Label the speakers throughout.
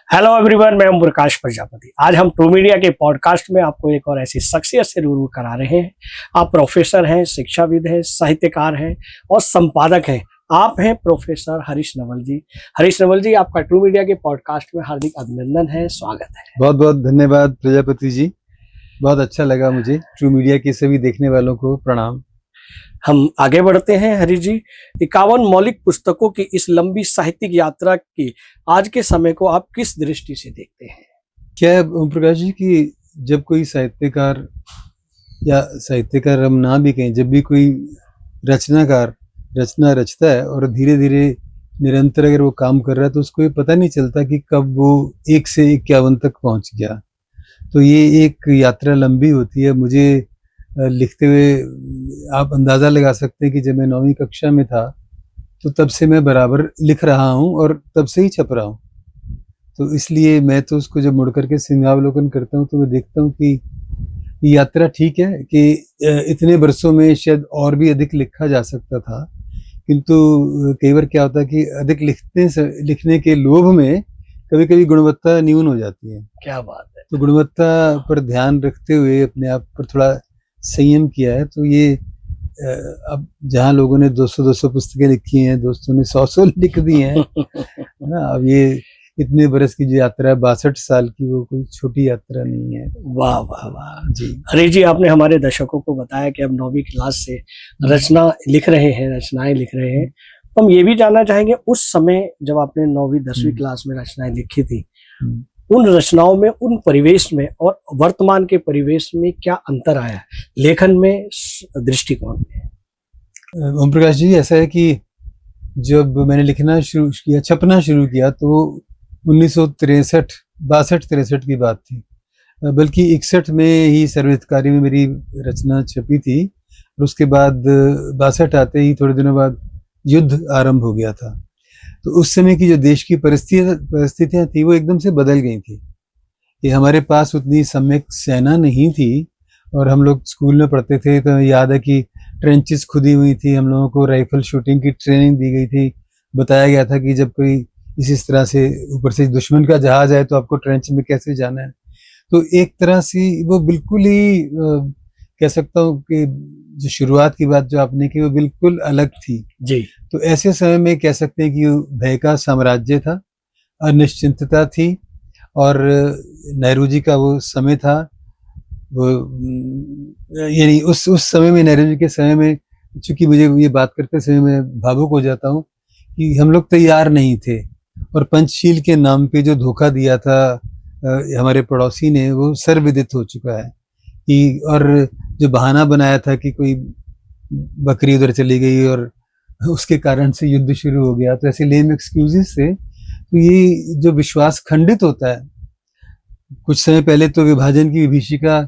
Speaker 1: Hello everyone, मैं हूं प्रकाश प्रजापति। आज हम ट्रू मीडिया के पॉडकास्ट में आपको एक और ऐसी शख्सियत से रूबरू करा रहे हैं। आप प्रोफेसर हैं, शिक्षाविद हैं, साहित्यकार हैं और संपादक हैं। आप हैं प्रोफेसर हरीश नवल जी। हरीश नवल जी, आपका ट्रू मीडिया के पॉडकास्ट में हार्दिक अभिनंदन है, स्वागत है।
Speaker 2: बहुत बहुत धन्यवाद प्रजापति जी, बहुत अच्छा लगा मुझे। ट्रू मीडिया के सभी देखने वालों को प्रणाम।
Speaker 1: हम आगे बढ़ते हैं हरीश जी। 51 मौलिक पुस्तकों की इस लंबी साहित्यिक यात्रा की आज के समय को आप किस दृष्टि से देखते हैं?
Speaker 2: क्या है ओम प्रकाश जी कि जब कोई साहित्यकार या साहित्यकार हम ना भी कहें, जब भी कोई रचनाकार रचना रचता है और धीरे धीरे निरंतर अगर वो काम कर रहा है तो उसको ये पता नहीं चलता कि कब वो 1 से 51 तक पहुंच गया। तो ये एक यात्रा लंबी होती है। मुझे लिखते हुए आप अंदाज़ा लगा सकते हैं कि जब मैं 9वीं कक्षा में था तो तब से मैं बराबर लिख रहा हूँ और तब से ही छप रहा हूँ। तो इसलिए मैं तो उसको जब मुड़ करके सिंहावलोकन करता हूँ तो मैं देखता हूँ कि ये यात्रा ठीक है कि इतने वर्षों में शायद और भी अधिक लिखा जा सकता था, किंतु कई बार क्या होता है कि अधिक लिखने के लोभ में कभी कभी गुणवत्ता न्यून हो जाती है।
Speaker 1: क्या बात है।
Speaker 2: तो गुणवत्ता पर ध्यान रखते हुए अपने आप पर थोड़ा संयम किया है। तो ये अब जहाँ लोगों ने 200-200 पुस्तकें लिखी हैं, दोस्तों ने 100-100 लिख दी हैं ना। अब ये इतने बरस की जो यात्रा है, 62 साल की, वो कोई छोटी यात्रा नहीं है।
Speaker 1: वाह वाह वाह
Speaker 2: जी
Speaker 1: हरीश जी, आपने हमारे दर्शकों को बताया कि अब 9वीं क्लास से रचनाएं लिख रहे हैं। तो हम ये भी जानना चाहेंगे, उस समय जब आपने 9वीं 10वीं क्लास में रचनाएं लिखी थी, उन रचनाओं में, उन परिवेश में और वर्तमान के परिवेश में क्या अंतर आया है लेखन में, दृष्टिकोण में?
Speaker 2: ओम प्रकाश जी, ऐसा है कि जब मैंने लिखना शुरू किया, छपना शुरू किया, तो 1963 62-63 की बात थी। बल्कि 61 में ही सर्वहितकारी में मेरी रचना छपी थी और उसके बाद 62 आते ही थोड़े दिनों बाद युद्ध आरंभ हो गया था। तो उस समय की जो देश की परिस्थितियां थी वो एकदम से बदल गई थी। कि हमारे पास उतनी सम्यक सेना नहीं थी और हम लोग स्कूल में पढ़ते थे तो याद है कि ट्रेंचेस खुदी हुई थी, हम लोगों को राइफल शूटिंग की ट्रेनिंग दी गई थी। बताया गया था कि जब कोई इस तरह से ऊपर से दुश्मन का जहाज आए तो आपको ट्रेंच में कैसे जाना है। तो एक तरह से वो बिल्कुल ही कह सकता हूँ कि जो शुरुआत की बात जो आपने की वो बिल्कुल अलग थी
Speaker 1: जी।
Speaker 2: तो ऐसे समय में कह सकते हैं कि भय का साम्राज्य था, अनिश्चितता थी और नेहरू जी का वो समय था। वो यानी उस समय में, नेहरू जी के समय में, चूंकि मुझे ये बात करते समय मैं भावुक हो जाता हूँ कि हम लोग तैयार नहीं थे और पंचशील के नाम पे जो धोखा दिया था हमारे पड़ोसी ने, वो सर्वविदित हो चुका है कि, और जो बहाना बनाया था कि कोई बकरी उधर चली गई और उसके कारण से युद्ध शुरू हो गया, तो ऐसे लेम एक्सक्यूजेस से तो ये जो विश्वास खंडित होता है। कुछ समय पहले तो विभाजन की विभीषिका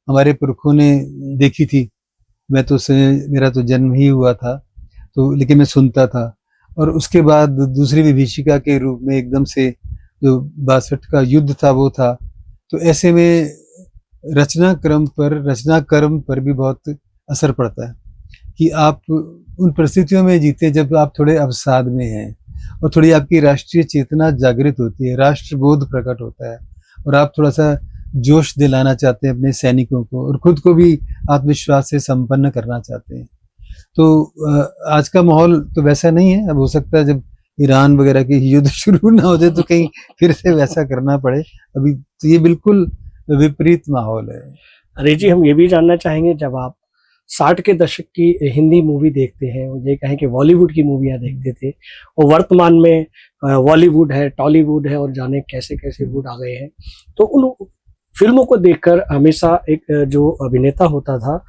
Speaker 2: हमारे पुरखों ने देखी थी। मैं तो मेरा तो जन्म ही हुआ था, तो लेकिन मैं सुनता था। और उसके बाद दूसरी विभीषिका के रूप में एकदम से जो 62 का युद्ध था वो था। तो ऐसे में रचना कर्म पर भी बहुत असर पड़ता है कि आप उन परिस्थितियों में जीते जब आप थोड़े अवसाद में हैं और थोड़ी आपकी राष्ट्रीय चेतना जागृत होती है, राष्ट्रबोध प्रकट होता है और आप थोड़ा सा जोश दिलाना चाहते हैं अपने सैनिकों को और खुद को भी आत्मविश्वास से संपन्न करना चाहते हैं। तो आज का माहौल तो वैसा नहीं है। अब हो सकता है जब ईरान वगैरह की युद्ध शुरू ना हो जाए तो कहीं फिर से वैसा करना पड़े। अभी तो ये बिल्कुल विपरीत माहौल है।
Speaker 1: अरे जी, हम ये भी जानना चाहेंगे, जब आप 60 के दशक की हिंदी मूवी देखते हैं, ये कहें कि बॉलीवुड की मूवियाँ देखते थे, और वर्तमान में बॉलीवुड है, टॉलीवुड है और जाने कैसे कैसे वुड आ गए हैं, तो उन फिल्मों को देखकर हमेशा एक जो अभिनेता होता था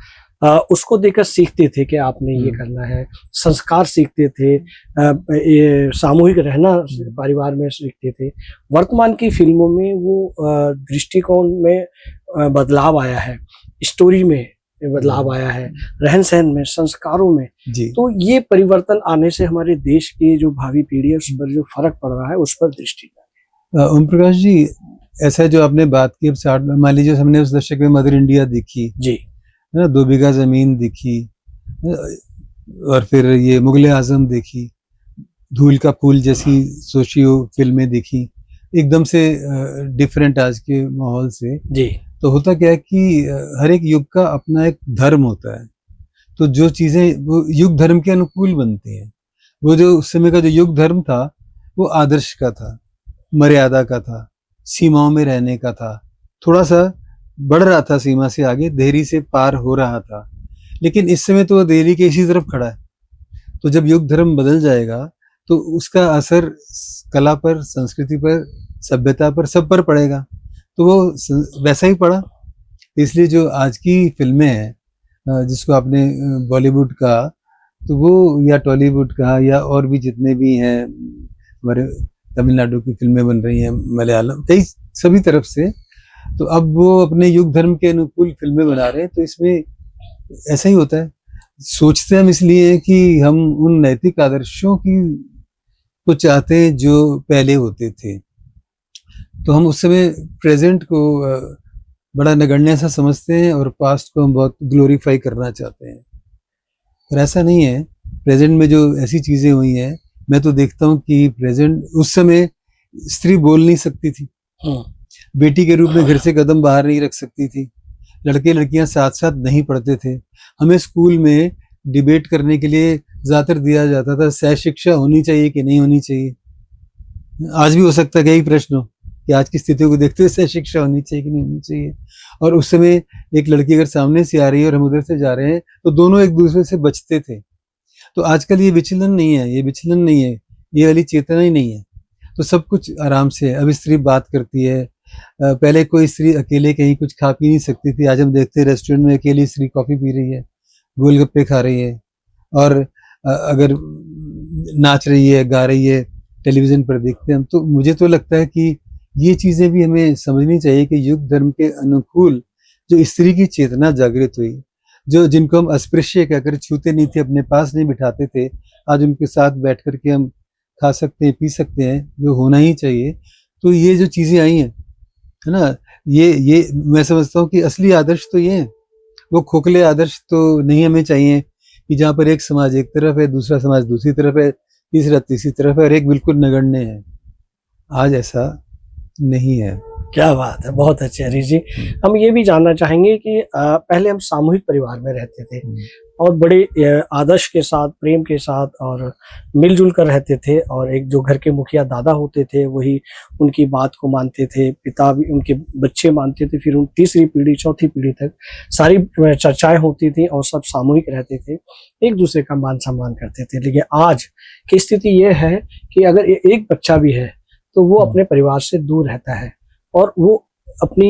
Speaker 1: उसको देखकर सीखते थे कि आपने ये करना है, संस्कार सीखते थे, ये सामूहिक रहना परिवार में सीखते थे। वर्तमान की फिल्मों में वो दृष्टिकोण में बदलाव आया है, स्टोरी में बदलाव आया है, रहन सहन में, संस्कारों में। तो ये परिवर्तन आने से हमारे देश की जो भावी पीढ़ी है उस पर जो फर्क पड़ रहा है, उस पर दृष्टि
Speaker 2: ओम प्रकाश जी, ऐसा जो आपने बात की, अब 60 में मान लीजिए हमने उस दशक में मदर इंडिया देखी
Speaker 1: जी,
Speaker 2: 2 बीघा जमीन देखी और फिर ये मुगले आजम देखी, धूल का फूल जैसी सोशियो फिल्में देखी। एकदम से डिफरेंट आज के माहौल से।
Speaker 1: जी।
Speaker 2: तो होता क्या है कि हर एक युग का अपना एक धर्म होता है, तो जो चीजें वो युग धर्म के अनुकूल बनती हैं। वो जो उस समय का जो युग धर्म था वो आदर्श का था, मर्यादा का था, सीमाओं में रहने का था, थोड़ा सा बढ़ रहा था सीमा से आगे, देरी से पार हो रहा था। लेकिन इस समय तो वो देरी के इसी तरफ खड़ा है। तो जब युग धर्म बदल जाएगा तो उसका असर कला पर, संस्कृति पर, सभ्यता पर, सब पर पड़ेगा। तो वो वैसा ही पड़ा। इसलिए जो आज की फिल्में हैं, जिसको आपने बॉलीवुड कहा, तो वो या टॉलीवुड कहा या और भी जितने भी हैं, हमारे तमिलनाडु की फिल्में बन रही हैं, मलयालम, कई सभी तरफ से, तो अब वो अपने युग धर्म के अनुकूल फिल्में बना रहे हैं। तो इसमें ऐसा ही होता है। सोचते हम इसलिए हैं कि हम उन नैतिक आदर्शों की को चाहते हैं जो पहले होते थे। तो हम उस समय प्रेजेंट को बड़ा नगण्य सा समझते हैं और पास्ट को हम बहुत ग्लोरीफाई करना चाहते हैं, पर ऐसा नहीं है। प्रेजेंट में जो ऐसी चीजें हुई हैं, मैं तो देखता हूँ कि प्रेजेंट, उस समय स्त्री बोल नहीं सकती थी, बेटी के रूप में घर से कदम बाहर नहीं रख सकती थी, लड़के लड़कियां साथ साथ नहीं पढ़ते थे। हमें स्कूल में डिबेट करने के लिए ज्यादातर दिया जाता था सह शिक्षा होनी चाहिए कि नहीं होनी चाहिए। आज भी हो सकता है, यही प्रश्न हो कि आज की स्थिति को देखते हुए सह शिक्षा होनी चाहिए कि नहीं होनी चाहिए। और उस समय एक लड़की अगर सामने से आ रही है और हम उधर से जा रहे हैं तो दोनों एक दूसरे से बचते थे। तो आजकल ये विचलन नहीं है, ये विचलन नहीं है, ये वाली चेतना ही नहीं है। तो सब कुछ आराम से है। अब स्त्री बात करती है, पहले कोई स्त्री अकेले कहीं कुछ खा पी नहीं सकती थी, आज हम देखते हैं रेस्टोरेंट में अकेली स्त्री कॉफी पी रही है, गोलगप्पे खा रही है, और अगर नाच रही है, गा रही है, टेलीविजन पर देखते हैं हम। तो मुझे तो लगता है कि ये चीजें भी हमें समझनी चाहिए कि युग धर्म के अनुकूल जो स्त्री की चेतना जागृत हुई, जो जिनको हम अस्पृश्य कहकर छूते नहीं थे, अपने पास नहीं बिठाते थे, आज उनके साथ बैठ करके हम खा सकते हैं, पी सकते हैं, जो होना ही चाहिए। तो ये जो चीजें आई हैं, है ना, ये मैं समझता हूँ कि असली आदर्श तो ये है। वो खोखले आदर्श तो नहीं हमें चाहिए कि जहाँ पर एक समाज एक तरफ है, दूसरा समाज दूसरी तरफ है, तीसरा तीसरी तरफ है और एक बिल्कुल नगण्य है। आज ऐसा नहीं है।
Speaker 1: क्या बात है, बहुत अच्छे हरीश जी। हम ये भी जानना चाहेंगे कि पहले हम सामूहिक परिवार में रहते थे और बड़े आदर्श के साथ, प्रेम के साथ और मिलजुल कर रहते थे, और एक जो घर के मुखिया दादा होते थे वही उनकी बात को मानते थे, पिता भी उनके बच्चे मानते थे, फिर उन तीसरी पीढ़ी चौथी पीढ़ी तक सारी चर्चाएं होती थी और सब सामूहिक रहते थे, एक दूसरे का मान सम्मान करते थे। लेकिन आज की स्थिति ये है कि अगर एक बच्चा भी है तो वो अपने परिवार से दूर रहता है और वो अपनी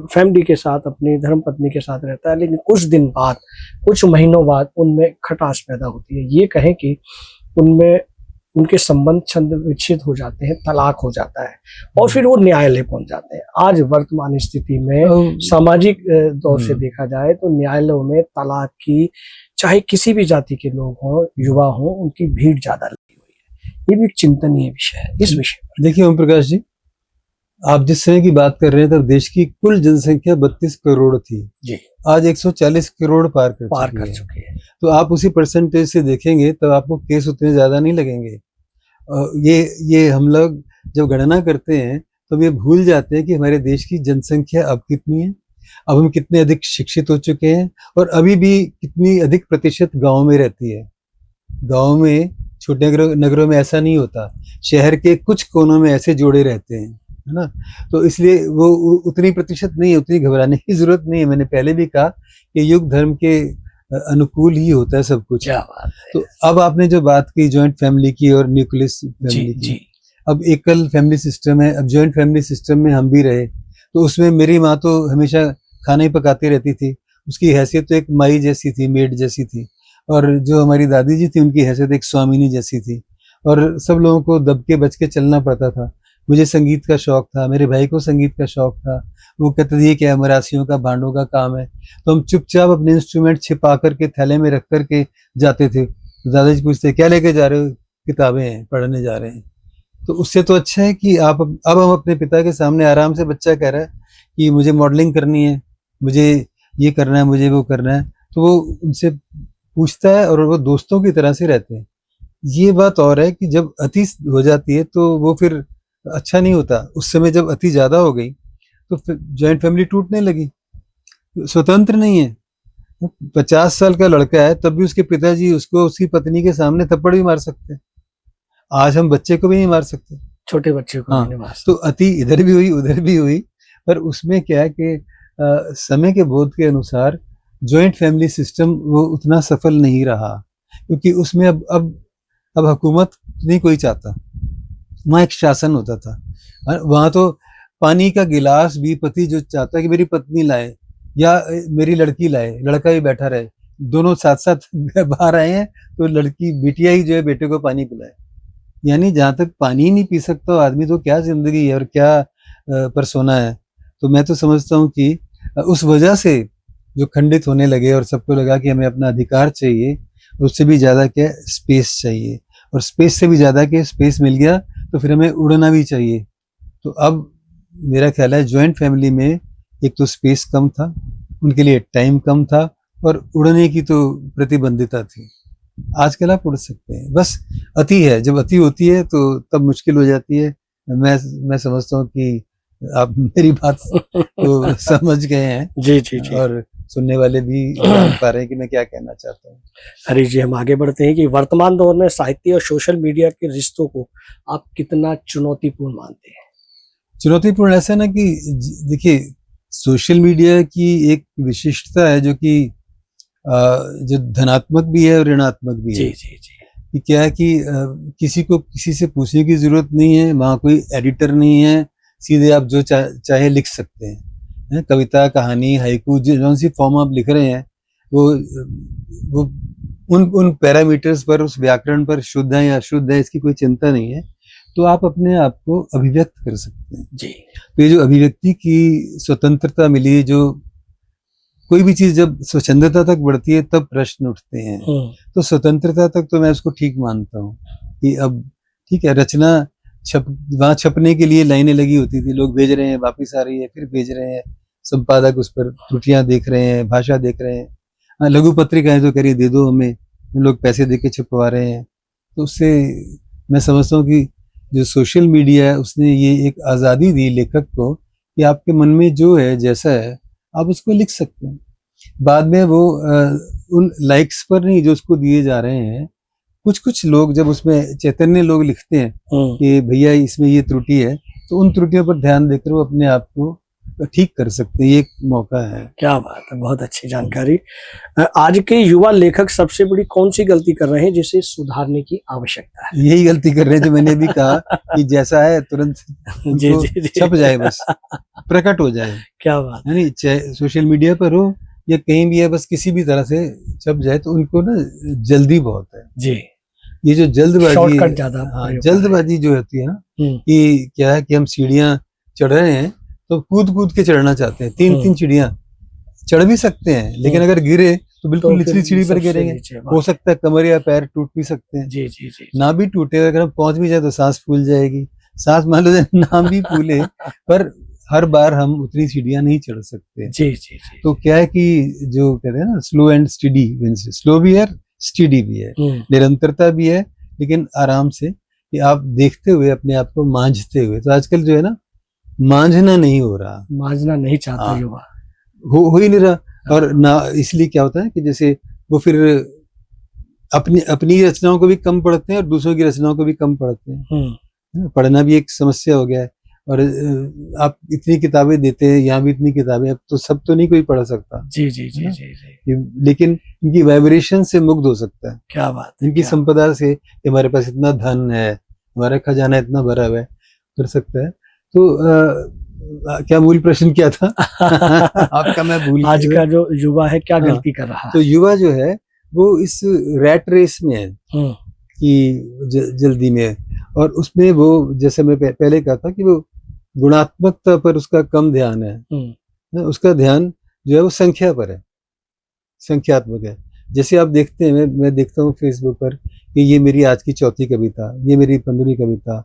Speaker 1: फैमिली के साथ, अपनी धर्मपत्नी के साथ रहता है, लेकिन कुछ दिन बाद, कुछ महीनों बाद उनमें खटास पैदा होती है। ये कहें कि उनमें उनके संबंध छंद विच्छेद हो जाते हैं, तलाक हो जाता है और फिर वो न्यायालय पहुंच जाते हैं। आज वर्तमान स्थिति में सामाजिक दौर से देखा जाए तो न्यायालयों में तलाक की, चाहे किसी भी जाति के लोग हों, युवा हों, उनकी भीड़ ज्यादा लगी हुई है। ये भी एक चिंतनीय विषय है। इस विषय पर
Speaker 2: देखिए ओम प्रकाश जी, आप जिस समय की बात कर रहे हैं तब देश की कुल जनसंख्या 32 करोड़ थी
Speaker 1: जी,
Speaker 2: आज 140 करोड़ पार कर
Speaker 1: चुकी है।
Speaker 2: तो आप उसी परसेंटेज से देखेंगे तो आपको केस उतने ज्यादा नहीं लगेंगे। ये हम लोग जब गणना करते हैं तो ये भूल जाते हैं कि हमारे देश की जनसंख्या अब कितनी है, अब हम कितने अधिक शिक्षित हो चुके हैं और अभी भी कितनी अधिक प्रतिशत गाँव में रहती है। गाँव में, छोटे नगरों में ऐसा नहीं होता, शहर के कुछ कोनों में ऐसे जोड़े रहते हैं, है ना। तो इसलिए वो उतनी प्रतिशत नहीं है, उतनी घबराने की जरूरत नहीं है। मैंने पहले भी कहा कि युग धर्म के अनुकूल ही होता है सब कुछ।
Speaker 1: क्या बात है।
Speaker 2: तो अब आपने जो बात की जॉइंट फैमिली की और न्यूक्लियस फैमिली की, अब एकल फैमिली सिस्टम है, अब जॉइंट फैमिली सिस्टम में हम भी रहे तो उसमें मेरी माँ तो हमेशा खाना ही पकाती रहती थी, उसकी हैसियत तो एक माई जैसी थी, मेड जैसी थी, और जो हमारी दादी जी थी उनकी हैसियत एक स्वामिनी जैसी थी, और सब लोगों को दब के बच के चलना पड़ता था। मुझे संगीत का शौक था, मेरे भाई को संगीत का शौक था, वो कहते थे ये क्या है, मरासियों का, भांडों का काम है। तो हम चुपचाप अपने इंस्ट्रूमेंट छिपा करके थैले में रख करके जाते थे। तो दादाजी पूछते क्या लेके जा रहे हो, किताबें हैं, पढ़ने जा रहे हैं। तो उससे तो अच्छा है कि आप, अब हम अपने पिता के सामने आराम से, बच्चा कह रहा है कि मुझे मॉडलिंग करनी है, मुझे ये करना है, मुझे वो करना है, तो वो उनसे पूछता है और वो दोस्तों की तरह से रहते हैं। ये बात और है कि जब अति हो जाती है तो वो फिर अच्छा नहीं होता। उस समय जब अति ज्यादा हो गई तो फिर जॉइंट फैमिली टूटने लगी। स्वतंत्र नहीं है, 50 साल का लड़का है तब भी उसके पिताजी उसको उसकी पत्नी के सामने थप्पड़ भी मार सकते हैं। आज हम बच्चे को भी नहीं मार सकते।
Speaker 1: छोटे बच्चे को
Speaker 2: हाँ,
Speaker 1: भी नहीं मार
Speaker 2: तो अति इधर भी हुई उधर भी हुई, पर उसमें क्या है कि समय के बोध के अनुसार जॉइंट फैमिली सिस्टम वो उतना सफल नहीं रहा, क्योंकि उसमें अब हुकूमत नहीं कोई चाहता। वहाँ एक शासन होता था। वहाँ तो पानी का गिलास भी पति जो चाहता है कि मेरी पत्नी लाए या मेरी लड़की लाए, लड़का भी बैठा रहे, दोनों साथ साथ बाहर आए हैं तो लड़की बिटिया ही जो है बेटे को पानी पिलाए। यानी जहाँ तक पानी ही नहीं पी सकता आदमी तो क्या जिंदगी है और क्या परसोना है। तो मैं तो समझता हूँ कि उस वजह से जो खंडित होने लगे और सबको लगा कि हमें अपना अधिकार चाहिए, उससे भी ज्यादा क्या स्पेस चाहिए, और स्पेस से भी ज्यादा क्या स्पेस मिल गया तो फिर हमें उड़ना भी चाहिए। तो अब मेरा ख्याल है जॉइंट फैमिली में एक तो स्पेस कम था, उनके लिए टाइम कम था, और उड़ने की तो प्रतिबंधिता थी। आजकल आप उड़ सकते हैं, बस अति है, जब अति होती है तो तब मुश्किल हो जाती है। मैं समझता हूँ कि आप मेरी बात को समझ गए हैं
Speaker 1: जी जी जी।
Speaker 2: और सुनने वाले भी जान पा रहे हैं कि मैं क्या कहना चाहता हूँ।
Speaker 1: हरीश जी, हम आगे बढ़ते हैं कि वर्तमान दौर में साहित्य और सोशल मीडिया के रिश्तों को आप कितना चुनौतीपूर्ण मानते हैं?
Speaker 2: चुनौतीपूर्ण ऐसा ना कि देखिए सोशल मीडिया की एक विशिष्टता है जो कि जो धनात्मक भी है और ऋणात्मक भी
Speaker 1: जी
Speaker 2: है।
Speaker 1: जी जी।
Speaker 2: कि क्या है कि किसी को किसी से पूछने की जरूरत नहीं है, वहाँ कोई एडिटर नहीं है, सीधे आप जो चाहे लिख सकते हैं। कविता, कहानी, हाइकू, जो सी फॉर्म आप लिख रहे हैं वो उन पैरामीटर्स पर, उस व्याकरण पर शुद्ध है या अशुद्ध है इसकी कोई चिंता नहीं है, तो आप अपने आप को अभिव्यक्त कर सकते हैं।
Speaker 1: जी।
Speaker 2: तो ये जो अभिव्यक्ति की स्वतंत्रता मिली, जो कोई भी चीज जब स्वच्छंदता तक बढ़ती है तब प्रश्न उठते हैं। तो स्वतंत्रता तक तो मैं उसको ठीक मानता हूँ कि अब ठीक है, रचना वहां छपने के लिए लाइनें लगी होती थी, लोग भेज रहे हैं, वापिस आ रही है, फिर भेज रहे हैं, संपादक उस पर त्रुटियां देख रहे हैं, भाषा देख रहे हैं। हाँ, लघु पत्रिकाएं तो करिए दे दो हमें, लोग पैसे दे के छपवा रहे हैं। तो उससे मैं समझता हूँ कि जो सोशल मीडिया है उसने ये एक आज़ादी दी लेखक को कि आपके मन में जो है, जैसा है, आप उसको लिख सकते हैं। बाद में वो उन लाइक्स पर नहीं जो उसको दिए जा रहे हैं, कुछ लोग जब उसमें चैतन्य लोग लिखते हैं कि भैया इसमें ये त्रुटि है, तो उन त्रुटियों पर ध्यान देकर वो अपने आप को ठीक कर सकते हैं। ये एक मौका है। क्या
Speaker 1: बात है, बहुत अच्छी जानकारी। आज के युवा लेखक सबसे बड़ी कौन सी गलती कर रहे हैं जिसे सुधारने की आवश्यकता है?
Speaker 2: यही गलती कर रहे हैं जो मैंने भी कहा कि जैसा है तुरंत छप जाए, बस प्रकट हो जाए।
Speaker 1: क्या बात है।
Speaker 2: यानी चाहे सोशल मीडिया पर हो या कहीं भी है, बस किसी भी तरह से छप जाए। तो उनको ना जल्दी बहुत है
Speaker 1: जी,
Speaker 2: ये जो जल्दबाजी,
Speaker 1: शॉर्टकट ज्यादा।
Speaker 2: हाँ, जल्दबाजी जो होती है ना कि क्या है कि हम सीढ़ियां चढ़ रहे हैं तो कूद के चढ़ना चाहते हैं। 3 सीढ़ियां चढ़ भी सकते हैं, लेकिन अगर गिरे तो बिल्कुल निचली सीढ़ी पर गिरेंगे। हो सकता है कमर या पैर टूट भी सकते हैं।
Speaker 1: जी जी जी।
Speaker 2: ना भी टूटे, अगर हम पहुंच भी जाए तो सांस फूल जाएगी। सांस मान लो ना भी फूले, पर हर बार हम उतनी सीढ़ियां नहीं चढ़ सकते।
Speaker 1: जी जी जी।
Speaker 2: तो क्या है कि जो कहते हैं ना slow and steady wins, slow भी है, स्टडी भी है, निरंतरता भी है, लेकिन आराम से कि आप देखते हुए अपने आप को मांझते हुए। तो आजकल जो है ना, मांझना नहीं हो रहा,
Speaker 1: मांझना नहीं चाहता युवा,
Speaker 2: हो ही नहीं रहा। और ना इसलिए क्या होता है कि जैसे वो फिर अपनी रचनाओं को भी कम पढ़ते हैं और दूसरों की रचनाओं को भी कम पढ़ते हैं। पढ़ना भी एक समस्या हो गया है। और आप इतनी किताबें देते हैं, यहाँ भी इतनी किताबें, अब तो सब तो नहीं कोई पढ़ सकता।
Speaker 1: जी जी जी जी जी।
Speaker 2: लेकिन इनकी वाइब्रेशन से मुग्ध हो सकता है।
Speaker 1: क्या बात,
Speaker 2: इनकी संपदा से कि हमारे पास इतना धन है, हमारा खजाना इतना भरा हुआ है, कर सकता है। तो क्या मूल प्रश्न क्या था? आपका मैं भूल गया।
Speaker 1: आज का जो युवा है क्या गलती कर रहा है?
Speaker 2: तो युवा जो है वो इस रैट रेस में है कि जल्दी में है, और उसमें वो जैसे मैं पहले कहा था कि वो गुणात्मकता पर उसका कम ध्यान है। उसका ध्यान जो है वो संख्या पर है, संख्यात्मक है। जैसे आप देखते हैं, मैं देखता हूँ फेसबुक पर कि ये मेरी आज की 4थी कविता, ये मेरी 15वीं कविता।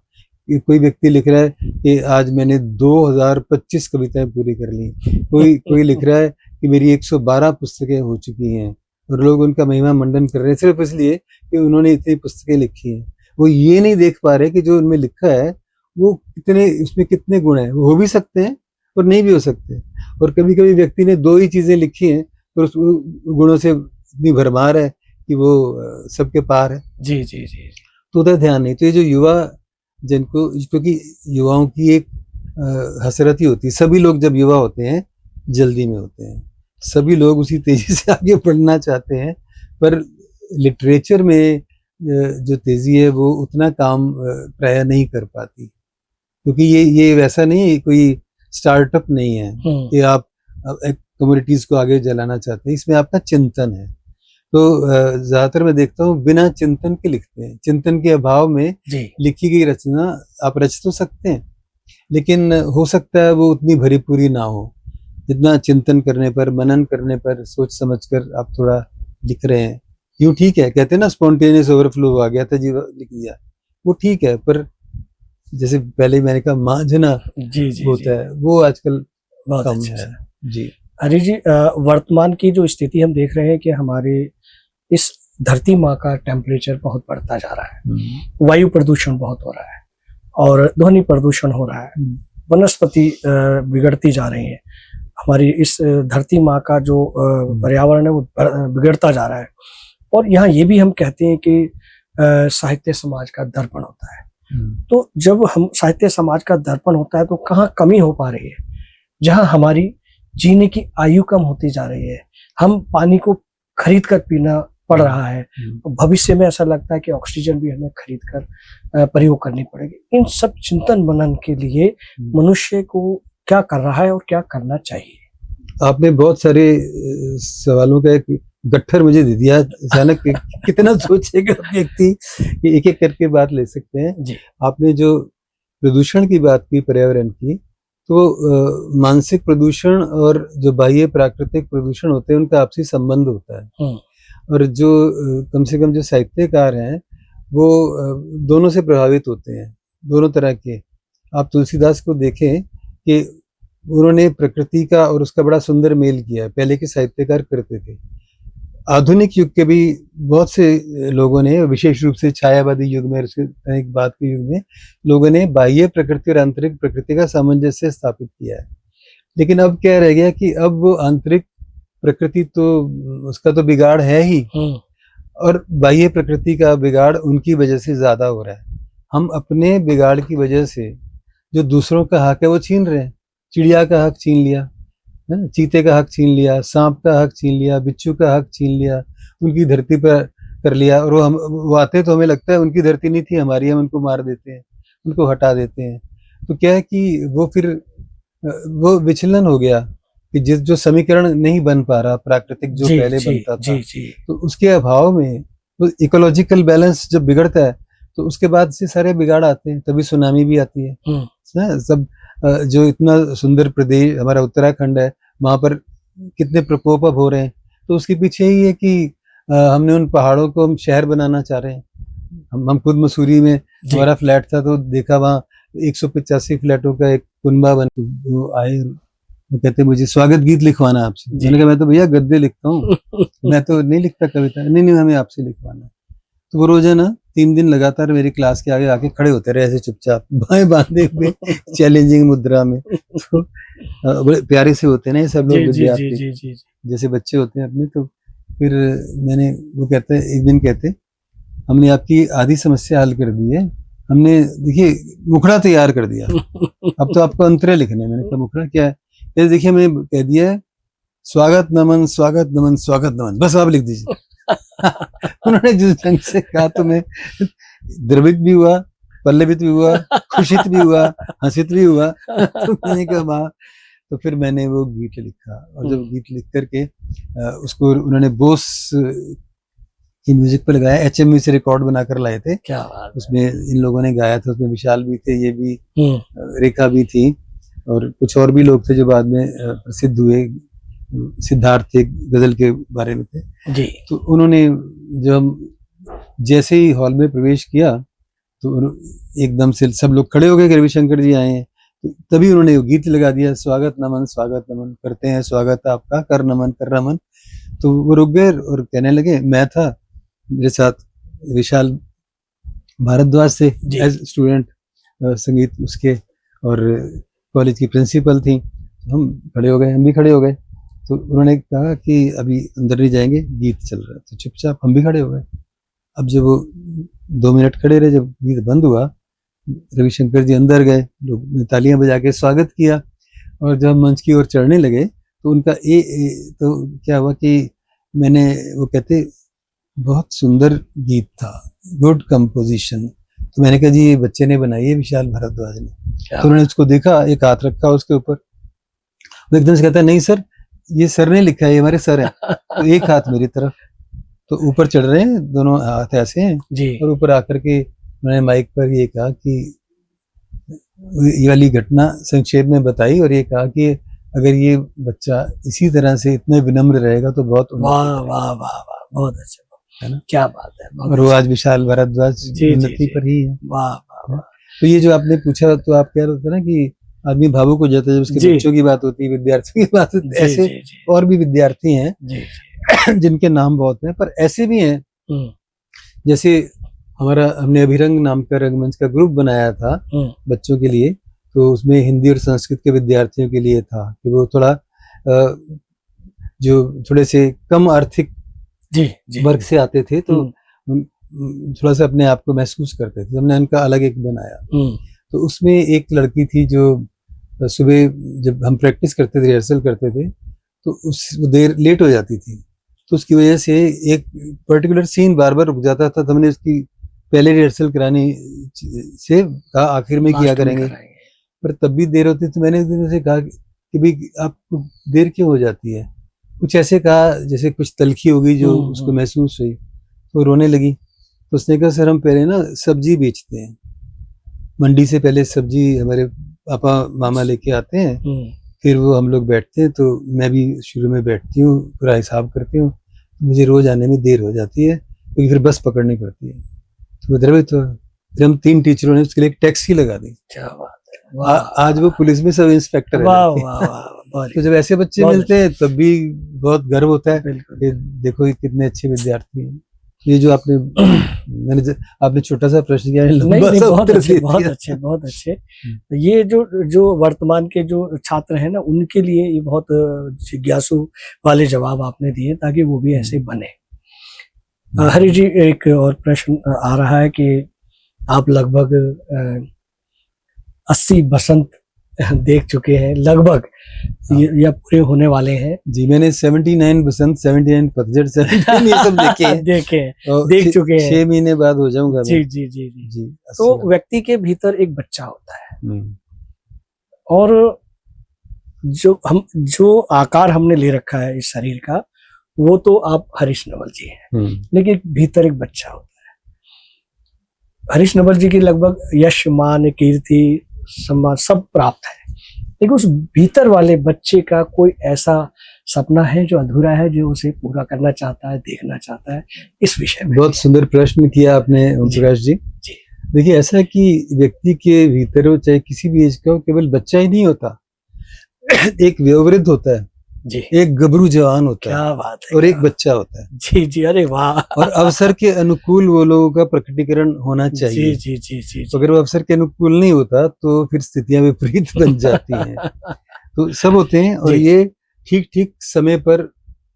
Speaker 2: कोई व्यक्ति लिख रहा है कि आज मैंने 2025 कविताएं पूरी कर ली। कोई लिख रहा है कि मेरी 112 पुस्तकें हो चुकी हैं, और लोग उनका महिमा मंडन कर रहे हैं सिर्फ इसलिए कि उन्होंने इतनी पुस्तकें लिखी हैं। वो ये नहीं देख पा रहे कि जो उनमें लिखा है वो कितने, उसमें कितने गुण हैं, वो हो भी सकते हैं और नहीं भी हो सकते। और कभी कभी व्यक्ति ने दो ही चीजें लिखी हैं और उस गुणों से इतनी भरमार है कि वो सबके पार है।
Speaker 1: जी जी जी।
Speaker 2: तो उधर ध्यान नहीं। तो ये जो युवा जिनको, क्योंकि युवाओं की एक हसरत ही होती है, सभी लोग जब युवा होते हैं जल्दी में होते हैं, सभी लोग उसी तेजी से आगे बढ़ना चाहते हैं, पर लिटरेचर में जो तेजी है वो उतना काम प्राय नहीं कर पाती, क्योंकि ये वैसा नहीं है, कोई स्टार्टअप नहीं है कि आप कम्युनिटीज को आगे जलाना चाहते हैं। इसमें आपका चिंतन है। तो ज्यादातर मैं देखता हूँ बिना चिंतन के लिखते हैं। चिंतन के अभाव में लिखी गई रचना आप रच तो सकते हैं, लेकिन हो सकता है वो उतनी भरी पूरी ना हो जितना चिंतन करने पर, मनन करने पर, सोच समझकर आप थोड़ा लिख रहे हैं। यूं ठीक है, कहते हैं ना स्पॉन्टेनियस ओवरफ्लो आ गया था जी, लिख दिया, वो ठीक है, पर जैसे पहले मैंने कहा मांझना होता है, वो आजकल कम है। जी
Speaker 1: हरी जी, वर्तमान की जो स्थिति हम देख रहे हैं कि हमारे इस धरती माँ का टेम्परेचर बहुत बढ़ता जा रहा है, वायु प्रदूषण बहुत हो रहा है और ध्वनि प्रदूषण हो रहा है, वनस्पति बिगड़ती जा रही है, हमारी इस धरती माँ का जो पर्यावरण है वो बिगड़ता जा रहा है। और यहाँ ये भी हम कहते हैं कि साहित्य समाज का दर्पण होता है। तो जब हम साहित्य समाज का दर्पण होता है तो कहाँ कमी हो पा रही है? जहाँ हमारी जीने की आयु कम होती जा रही है, हम पानी को खरीद कर पीना पड़ रहा है, भविष्य में ऐसा लगता है कि ऑक्सीजन भी हमें खरीद कर प्रयोग करनी पड़ेगी। इन सब चिंतन मनन के लिए मनुष्य को क्या कर रहा है और क्या करना चाहिए? आपने
Speaker 2: बहुत सारे सवालों का एक गट्ठर मुझे दे दिया अचानक। कितना सोचेगा व्यक्ति, एक एक करके बात ले सकते हैं जी। आपने जो प्रदूषण की बात की, पर्यावरण की, तो मानसिक प्रदूषण और जो बाह्य प्राकृतिक प्रदूषण होते हैं उनका आपसी संबंध होता है। और जो कम से कम जो साहित्यकार हैं वो दोनों से प्रभावित होते हैं, दोनों तरह के। आप तुलसीदास को देखें कि उन्होंने प्रकृति का और उसका बड़ा सुंदर मेल किया है, पहले के साहित्यकार करते थे। आधुनिक युग के भी बहुत से लोगों ने, विशेष रूप से छायावादी युग में, एक बात के युग में, लोगों ने बाह्य प्रकृति और आंतरिक प्रकृति का सामंजस्य स्थापित किया है। लेकिन अब क्या रह गया कि अब वो आंतरिक प्रकृति तो उसका तो बिगाड़ है ही, और बाह्य प्रकृति का बिगाड़ उनकी वजह से ज्यादा हो रहा है। हम अपने बिगाड़ की वजह से जो दूसरों का हक है वो छीन रहे हैं। चिड़िया का हक छीन लिया, चीते का हक छीन लिया, सांप का हक छीन लिया, बिच्छू का हक छीन लिया, उनकी धरती पर कर लिया। और वो आते तो हमें लगता है उनकी धरती नहीं थी, हमारी, हम उनको मार देते हैं, उनको हटा देते हैं। तो क्या है कि वो फिर वो विचलन हो गया कि जो समीकरण नहीं बन पा रहा प्राकृतिक जो पहले बनता था, तो उसके अभाव में तो इकोलॉजिकल बैलेंस जब बिगड़ता है तो उसके बाद से सारे बिगाड़ आते हैं, तभी सुनामी भी आती है। सब जो इतना सुंदर प्रदेश हमारा उत्तराखंड है, वहां पर कितने प्रकोप अब हो रहे हैं, तो उसके पीछे ही है कि हमने उन पहाड़ों को हम शहर बनाना चाह रहे हैं। हम खुद मसूरी में हमारा फ्लैट था तो देखा वहाँ 185 फ्लैटों का एक कुनबा बन, वो आए, वो कहते मुझे स्वागत गीत लिखवाना आपसे। मैंने कहा मैं तो भैया गद्य लिखता हूँ, मैं तो नहीं लिखता कविता। नहीं हमें आपसे लिखवाना। तो वो रोजाना 3 दिन लगातार मेरी क्लास के आगे आके खड़े होते रहे ऐसे चुपचाप, बाएं बांधे हुए, चैलेंजिंग मुद्रा में। तो बड़े प्यारे से होते हैं ना ये सब लोग, विद्यार्थी जैसे बच्चे होते हैं अपने। तो फिर मैंने, वो कहते हैं एक दिन, कहते हमने आपकी आधी समस्या हल कर दी है, हमने देखिए मुखड़ा तैयार कर दिया, अब तो आपको अंतरे लिखने। मैंने कहा मुखड़ा क्या है? ये देखिए मैंने कह दिया है स्वागत नमन स्वागत नमन स्वागत नमन, बस आप लिख दीजिए। उन्होंने जिस ढंग से कहा तो मैं द्रवित भी हुआ, पल्लवित भी हुआ, खुशित भी हुआ, हंसित भी हुआ। तो मैंने कहा वाह। तो फिर मैंने वो गीत लिखा, और जब गीत लिख करके उसको उन्होंने बोस की म्यूजिक पे लगाया, HMV से रिकॉर्ड बनाकर लाए थे।
Speaker 1: क्या बात। उसमें
Speaker 2: इन लोगों ने गाया था, उसमें विशाल भी थे, ये भी, रेखा भी थी, और कुछ और भी लोग थे जो बाद में प्रसिद्ध हुए। सिद्धार्थ एक गजल के बारे में थे
Speaker 1: जी।
Speaker 2: तो उन्होंने जब जैसे ही हॉल में प्रवेश किया तो एकदम से सब लोग खड़े हो गए, रविशंकर जी आए हैं। तो तभी उन्होंने वो गीत लगा दिया, स्वागत नमन करते हैं स्वागत आपका, कर नमन। तो वो रुक गए और कहने लगे, मैं था, मेरे साथ विशाल भारद्वाज से एज स्टूडेंट, संगीत उसके, और कॉलेज की प्रिंसिपल थी। हम खड़े हो गए, हम भी खड़े हो गए। तो उन्होंने कहा कि अभी अंदर नहीं जाएंगे, गीत चल रहा है। तो चुपचाप हम भी खड़े हो गए। अब जब वो 2 मिनट खड़े रहे, जब गीत बंद हुआ, रविशंकर जी अंदर गए, लोग ने तालियां बजा के स्वागत किया। और जब मंच की ओर चढ़ने लगे तो उनका तो क्या हुआ कि मैंने, वो कहते बहुत सुंदर गीत था, गुड कंपोजिशन। तो मैंने कहा जी ये बच्चे ने बनाई है, विशाल भारद्वाज ने। तो उन्होंने उसको देखा, एक हाथ रखा उसके ऊपर, वो एकदम से कहता नहीं सर, ये सर ने लिखा है, ये हमारे सर है। तो एक हाथ मेरी तरफ, तो ऊपर चढ़ रहे हैं, दोनों हाथ ऐसे हैं
Speaker 1: जी।
Speaker 2: और ऊपर आकर के उन्होंने माइक पर ये कहा कि ये वाली घटना संक्षेप में बताई, और ये कहा कि अगर ये बच्चा इसी तरह से इतने विनम्र रहेगा तो बहुत
Speaker 1: वाह वाह वाह वाह, बहुत अच्छा, है ना, क्या बात है।
Speaker 2: और वो आज विशाल भारद्वाज उन्नति पर ही है।
Speaker 1: वाह वाह वाह।
Speaker 2: तो ये जो आपने पूछा, तो आप कह रहे थे ना कि आदमी भावुक हो जाता है जब उसके बच्चों की बात होती है, विद्यार्थियों की बात होती है। ऐसे और भी विद्यार्थी हैं जिनके नाम बहुत हैं, पर ऐसे भी हैं जैसे हमने अभिरंग नाम का रंगमंच का ग्रुप बनाया था बच्चों के लिए। तो उसमें हिंदी और संस्कृत के विद्यार्थियों के लिए था कि वो थोड़ा जो थोड़े से कम आर्थिक वर्ग से आते थे, तो थोड़ा सा अपने आप को महसूस करते थे। हमने उनका अलग एक बनाया। तो उसमें एक लड़की थी जो सुबह जब हम प्रैक्टिस करते थे, रिहर्सल करते थे, तो वो देर लेट हो जाती थी। तो उसकी वजह से एक पर्टिकुलर सीन बार बार रुक जाता था। तो हमने उसकी पहले रिहर्सल कराने से कहा आखिर में किया करेंगे, पर तब भी देर होती। तो मैंने एक दिन उसे कहा कि भाई आपको देर क्यों हो जाती है, कुछ ऐसे कहा जैसे कुछ तलखी होगी जो उसको महसूस हुई। तो रोने लगी। तो उसने कहा सर हम पहले ना सब्जी बेचते हैं, मंडी से पहले सब्जी हमारे पापा मामा लेके आते हैं, फिर वो हम लोग बैठते हैं। तो मैं भी शुरू में बैठती हूँ, पूरा हिसाब करती हूँ, मुझे रोज आने में देर हो जाती है क्योंकि फिर बस पकड़नी पड़ती है। तो उधर भी तो फिर हम 3 टीचरों ने उसके लिए एक टैक्सी लगा दी।
Speaker 1: क्या बात है।
Speaker 2: आज वो पुलिस में सब इंस्पेक्टर है।
Speaker 1: वाह वाह वाह।
Speaker 2: तो जब ऐसे बच्चे मिलते हैं तब भी बहुत गर्व होता है कि देखो ये कितने अच्छे विद्यार्थी हैं। ये जो आपने छोटा सा प्रश्न किया है,
Speaker 1: बहुत अच्छे। ये जो वर्तमान के जो छात्र हैं ना, उनके लिए ये बहुत जिज्ञासु वाले जवाब आपने दिए ताकि वो भी ऐसे बने। हरि जी, एक और प्रश्न आ रहा है कि आप लगभग 80 बसंत देख चुके हैं, लगभग या पूरे होने वाले हैं।
Speaker 2: जी, मैंने 79 बसंत, 79 पतझड़, 79 ये सब देख चुके हैं। 6 महीने बाद हो जाऊंगा।
Speaker 1: जी जी जी जी जी। तो व्यक्ति के भीतर एक बच्चा होता है, और जो आकार हमने ले रखा है इस शरीर का, वो तो आप हरीश नवल जी हैं, लेकिन भीतर एक बच्चा होता है। हरीश नवल जी की लगभग यश, मान, कीर्ति, सम्मान सब प्राप्त है, लेकिन उस भीतर वाले बच्चे का कोई ऐसा सपना है जो अधूरा है, जो उसे पूरा करना चाहता है, देखना चाहता है। इस विषय में
Speaker 2: बहुत सुंदर प्रश्न किया आपने ओम प्रकाश जी। देखिए, ऐसा है कि व्यक्ति के भीतर हो, चाहे किसी भी एज का हो, केवल बच्चा ही नहीं होता, एक वयोवृद्ध होता है जी, एक गबरू जवान होता है, क्या बात है, और एक बच्चा होता है।
Speaker 1: जी जी, अरे वाह।
Speaker 2: और अवसर के अनुकूल वो लोगों का प्रकटीकरण होना चाहिए।
Speaker 1: जी जी जी जी।
Speaker 2: तो अगर वो अवसर के अनुकूल नहीं होता तो फिर स्थितियां विपरीत बन जाती हैं। तो सब होते हैं, और ये ठीक ठीक समय पर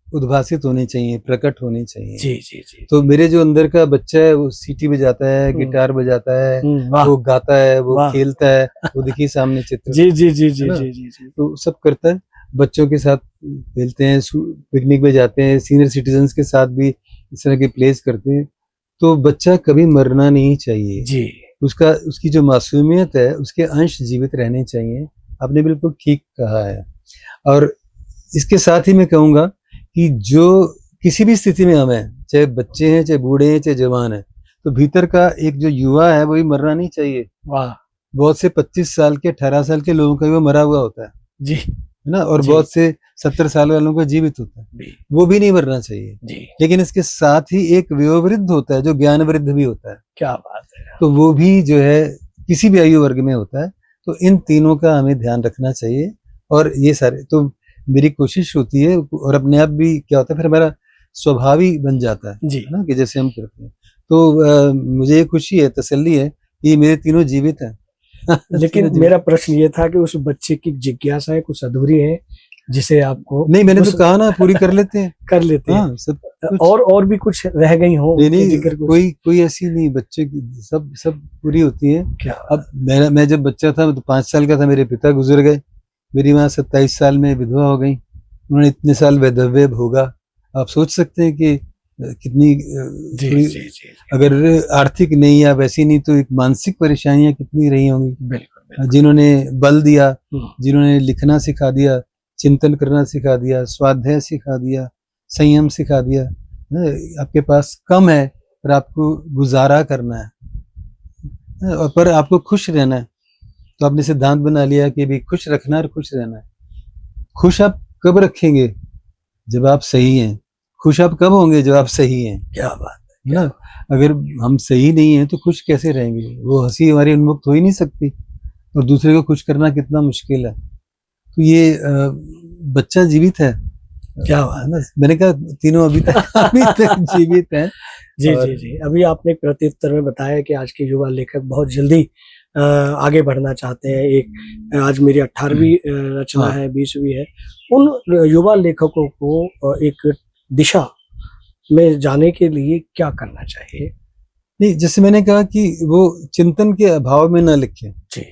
Speaker 2: उद्भासित होने चाहिए, प्रकट होने चाहिए।
Speaker 1: जी जी जी।
Speaker 2: तो मेरे जो अंदर का बच्चा है, वो सीटी बजाता है, गिटार बजाता है, वो गाता है, वो खेलता है, वो देखिए सामने चित्र।
Speaker 1: जी जी जी जी जी जी।
Speaker 2: तो सब करता है, बच्चों के साथ खेलते हैं, पिकनिक पे जाते हैं, सीनियर सिटीजन्स के साथ भी इस तरह के प्लेस करते हैं। तो बच्चा कभी मरना नहीं चाहिए
Speaker 1: जी।
Speaker 2: उसकी जो मासूमियत है, उसके अंश जीवित रहने चाहिए। आपने बिल्कुल ठीक कहा है। और इसके साथ ही मैं कहूँगा कि जो किसी भी स्थिति में हम हैं, चाहे बच्चे हैं, चाहे बूढ़े हैं, चाहे जवान हैं, तो भीतर का एक जो युवा है वही मरना नहीं चाहिए।
Speaker 1: वाह। बहुत
Speaker 2: से 25 साल के, 18 साल के लोगों का वो मरा हुआ होता है
Speaker 1: जी,
Speaker 2: है ना, और बहुत से 70 साल वालों का जीवित होता है, वो भी नहीं मरना चाहिए जी। लेकिन इसके साथ ही एक वयोवृद्ध होता है जो ज्ञान वृद्ध भी होता है।
Speaker 1: क्या बात है।
Speaker 2: तो वो भी जो है किसी भी आयु वर्ग में होता है। तो इन तीनों का हमें ध्यान रखना चाहिए। और ये सारे, तो मेरी कोशिश होती है, और अपने आप भी क्या होता है, फिर हमारा स्वभाव ही बन जाता है जी, ना, कि जैसे हम करते हैं। तो मुझे ये खुशी है, तसल्ली है कि मेरे तीनों जीवित हैं,
Speaker 1: लेकिन मेरा प्रश्न ये था कि उस बच्चे की जिज्ञासाएं कुछ अधूरी है जिसे आपको
Speaker 2: नहीं, मैंने तो कहा ना, पूरी कर लेते हैं।
Speaker 1: कर लेते हैं।
Speaker 2: हाँ, सब कुछ।
Speaker 1: और भी कुछ रह गई हो
Speaker 2: नहीं,
Speaker 1: जिक्र कुछ?
Speaker 2: कोई ऐसी नहीं, बच्चे की सब पूरी होती है।
Speaker 1: क्या
Speaker 2: अब मैं जब बच्चा था तो 5 साल का था, मेरे पिता गुजर गए। मेरी माँ 27 साल में विधवा हो गई। उन्होंने इतने साल वैधव्य भोगा। आप सोच सकते हैं कि कितनी
Speaker 1: जी।
Speaker 2: अगर आर्थिक नहीं या वैसी नहीं तो एक मानसिक परेशानियां कितनी रही होंगी।
Speaker 1: बिल्कुल।
Speaker 2: जिन्होंने बल दिया, जिन्होंने लिखना सिखा दिया, चिंतन करना सिखा दिया, स्वाध्याय सिखा दिया, संयम सिखा दिया। आपके पास कम है पर आपको गुजारा करना है, पर आपको खुश रहना है। तो आपने सिद्धांत बना लिया कि भी खुश रखना और खुश रहना है। खुश आप कब रखेंगे? जब आप सही हैं। खुश आप कब होंगे? जब आप सही हैं।
Speaker 1: क्या बात है
Speaker 2: ना? अगर हम सही नहीं हैं तो खुश कैसे रहेंगे? वो हंसी हमारी उन्मुक्त हो ही नहीं सकती, और दूसरे को खुश करना कितना मुश्किल है। तो ये बच्चा जीवित है।
Speaker 1: क्या बात है।
Speaker 2: मैंने कहा तीनों अभी तक जीवित हैं।
Speaker 1: जी। अभी आपने एक प्रत्युत्तर में बताया कि आज के युवा लेखक बहुत जल्दी आगे बढ़ना चाहते हैं। एक आज मेरी 18वीं रचना है, 20वीं है। उन युवा लेखकों को एक दिशा में जाने के लिए क्या करना चाहिए?
Speaker 2: नहीं, जैसे मैंने कहा कि वो चिंतन के अभाव में ना लिखें।
Speaker 1: जी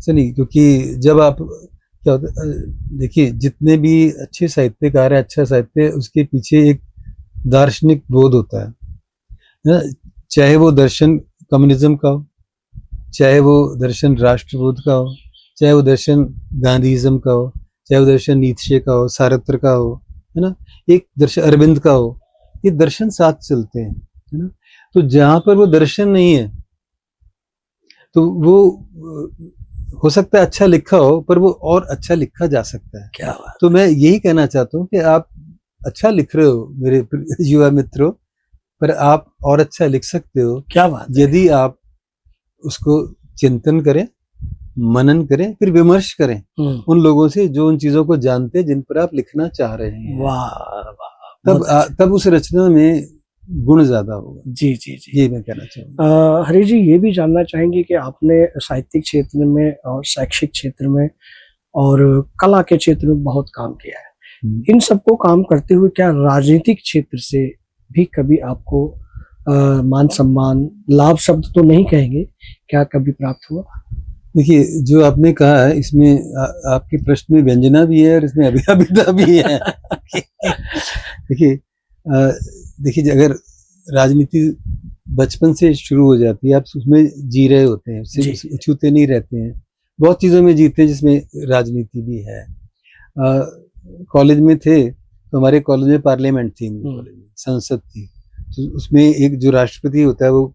Speaker 2: सुनिए, क्योंकि जब आप क्या होता, देखिए जितने भी अच्छे साहित्यकार है, अच्छा साहित्य, उसके पीछे एक दार्शनिक बोध होता है। चाहे वो दर्शन कम्युनिज्म का हो, चाहे वो दर्शन राष्ट्रबोध का हो, चाहे वो दर्शन गांधीइज्म का हो, चाहे वो दर्शन नीत्शे का हो, सारत्र का हो, है ना, एक दर्शन अरविंद का हो। ये दर्शन साथ चलते हैं, है ना। तो जहां पर वो दर्शन नहीं है तो वो हो सकता है अच्छा लिखा हो, पर वो और अच्छा लिखा जा सकता है।
Speaker 1: क्या बात।
Speaker 2: तो मैं यही कहना चाहता हूँ कि आप अच्छा लिख रहे हो मेरे युवा मित्रों, पर आप और अच्छा लिख सकते हो।
Speaker 1: क्या बात।
Speaker 2: यदि आप उसको चिंतन करें, मनन करें, फिर विमर्श करें उन लोगों से जो उन चीजों को जानते हैं जिन पर आप लिखना चाह रहे हैं।
Speaker 1: वाह,
Speaker 2: तब उस रचना में गुण ज्यादा होगा।
Speaker 1: जी।
Speaker 2: ये मैं कहना चाहूँगा।
Speaker 1: हरी जी, ये भी जानना चाहेंगे कि आपने साहित्यिक क्षेत्र में और शैक्षिक क्षेत्र में और कला के क्षेत्र में बहुत काम किया है। इन सबको काम करते हुए क्या राजनीतिक क्षेत्र से भी कभी आपको मान सम्मान, लाभ शब्द तो नहीं कहेंगे, क्या कभी प्राप्त हुआ?
Speaker 2: देखिए, जो आपने कहा है इसमें आपके प्रश्न में व्यंजना भी है और इसमें अभिता भी है। देखिए अगर राजनीति बचपन से शुरू हो जाती है, आप उसमें जी रहे होते हैं, उससे छूते नहीं रहते हैं। बहुत चीज़ों में जीते हैं जिसमें राजनीति भी है। कॉलेज में थे तो हमारे कॉलेज में पार्लियामेंट थी, कॉलेज में संसद थी। तो उसमें एक जो राष्ट्रपति होता है वो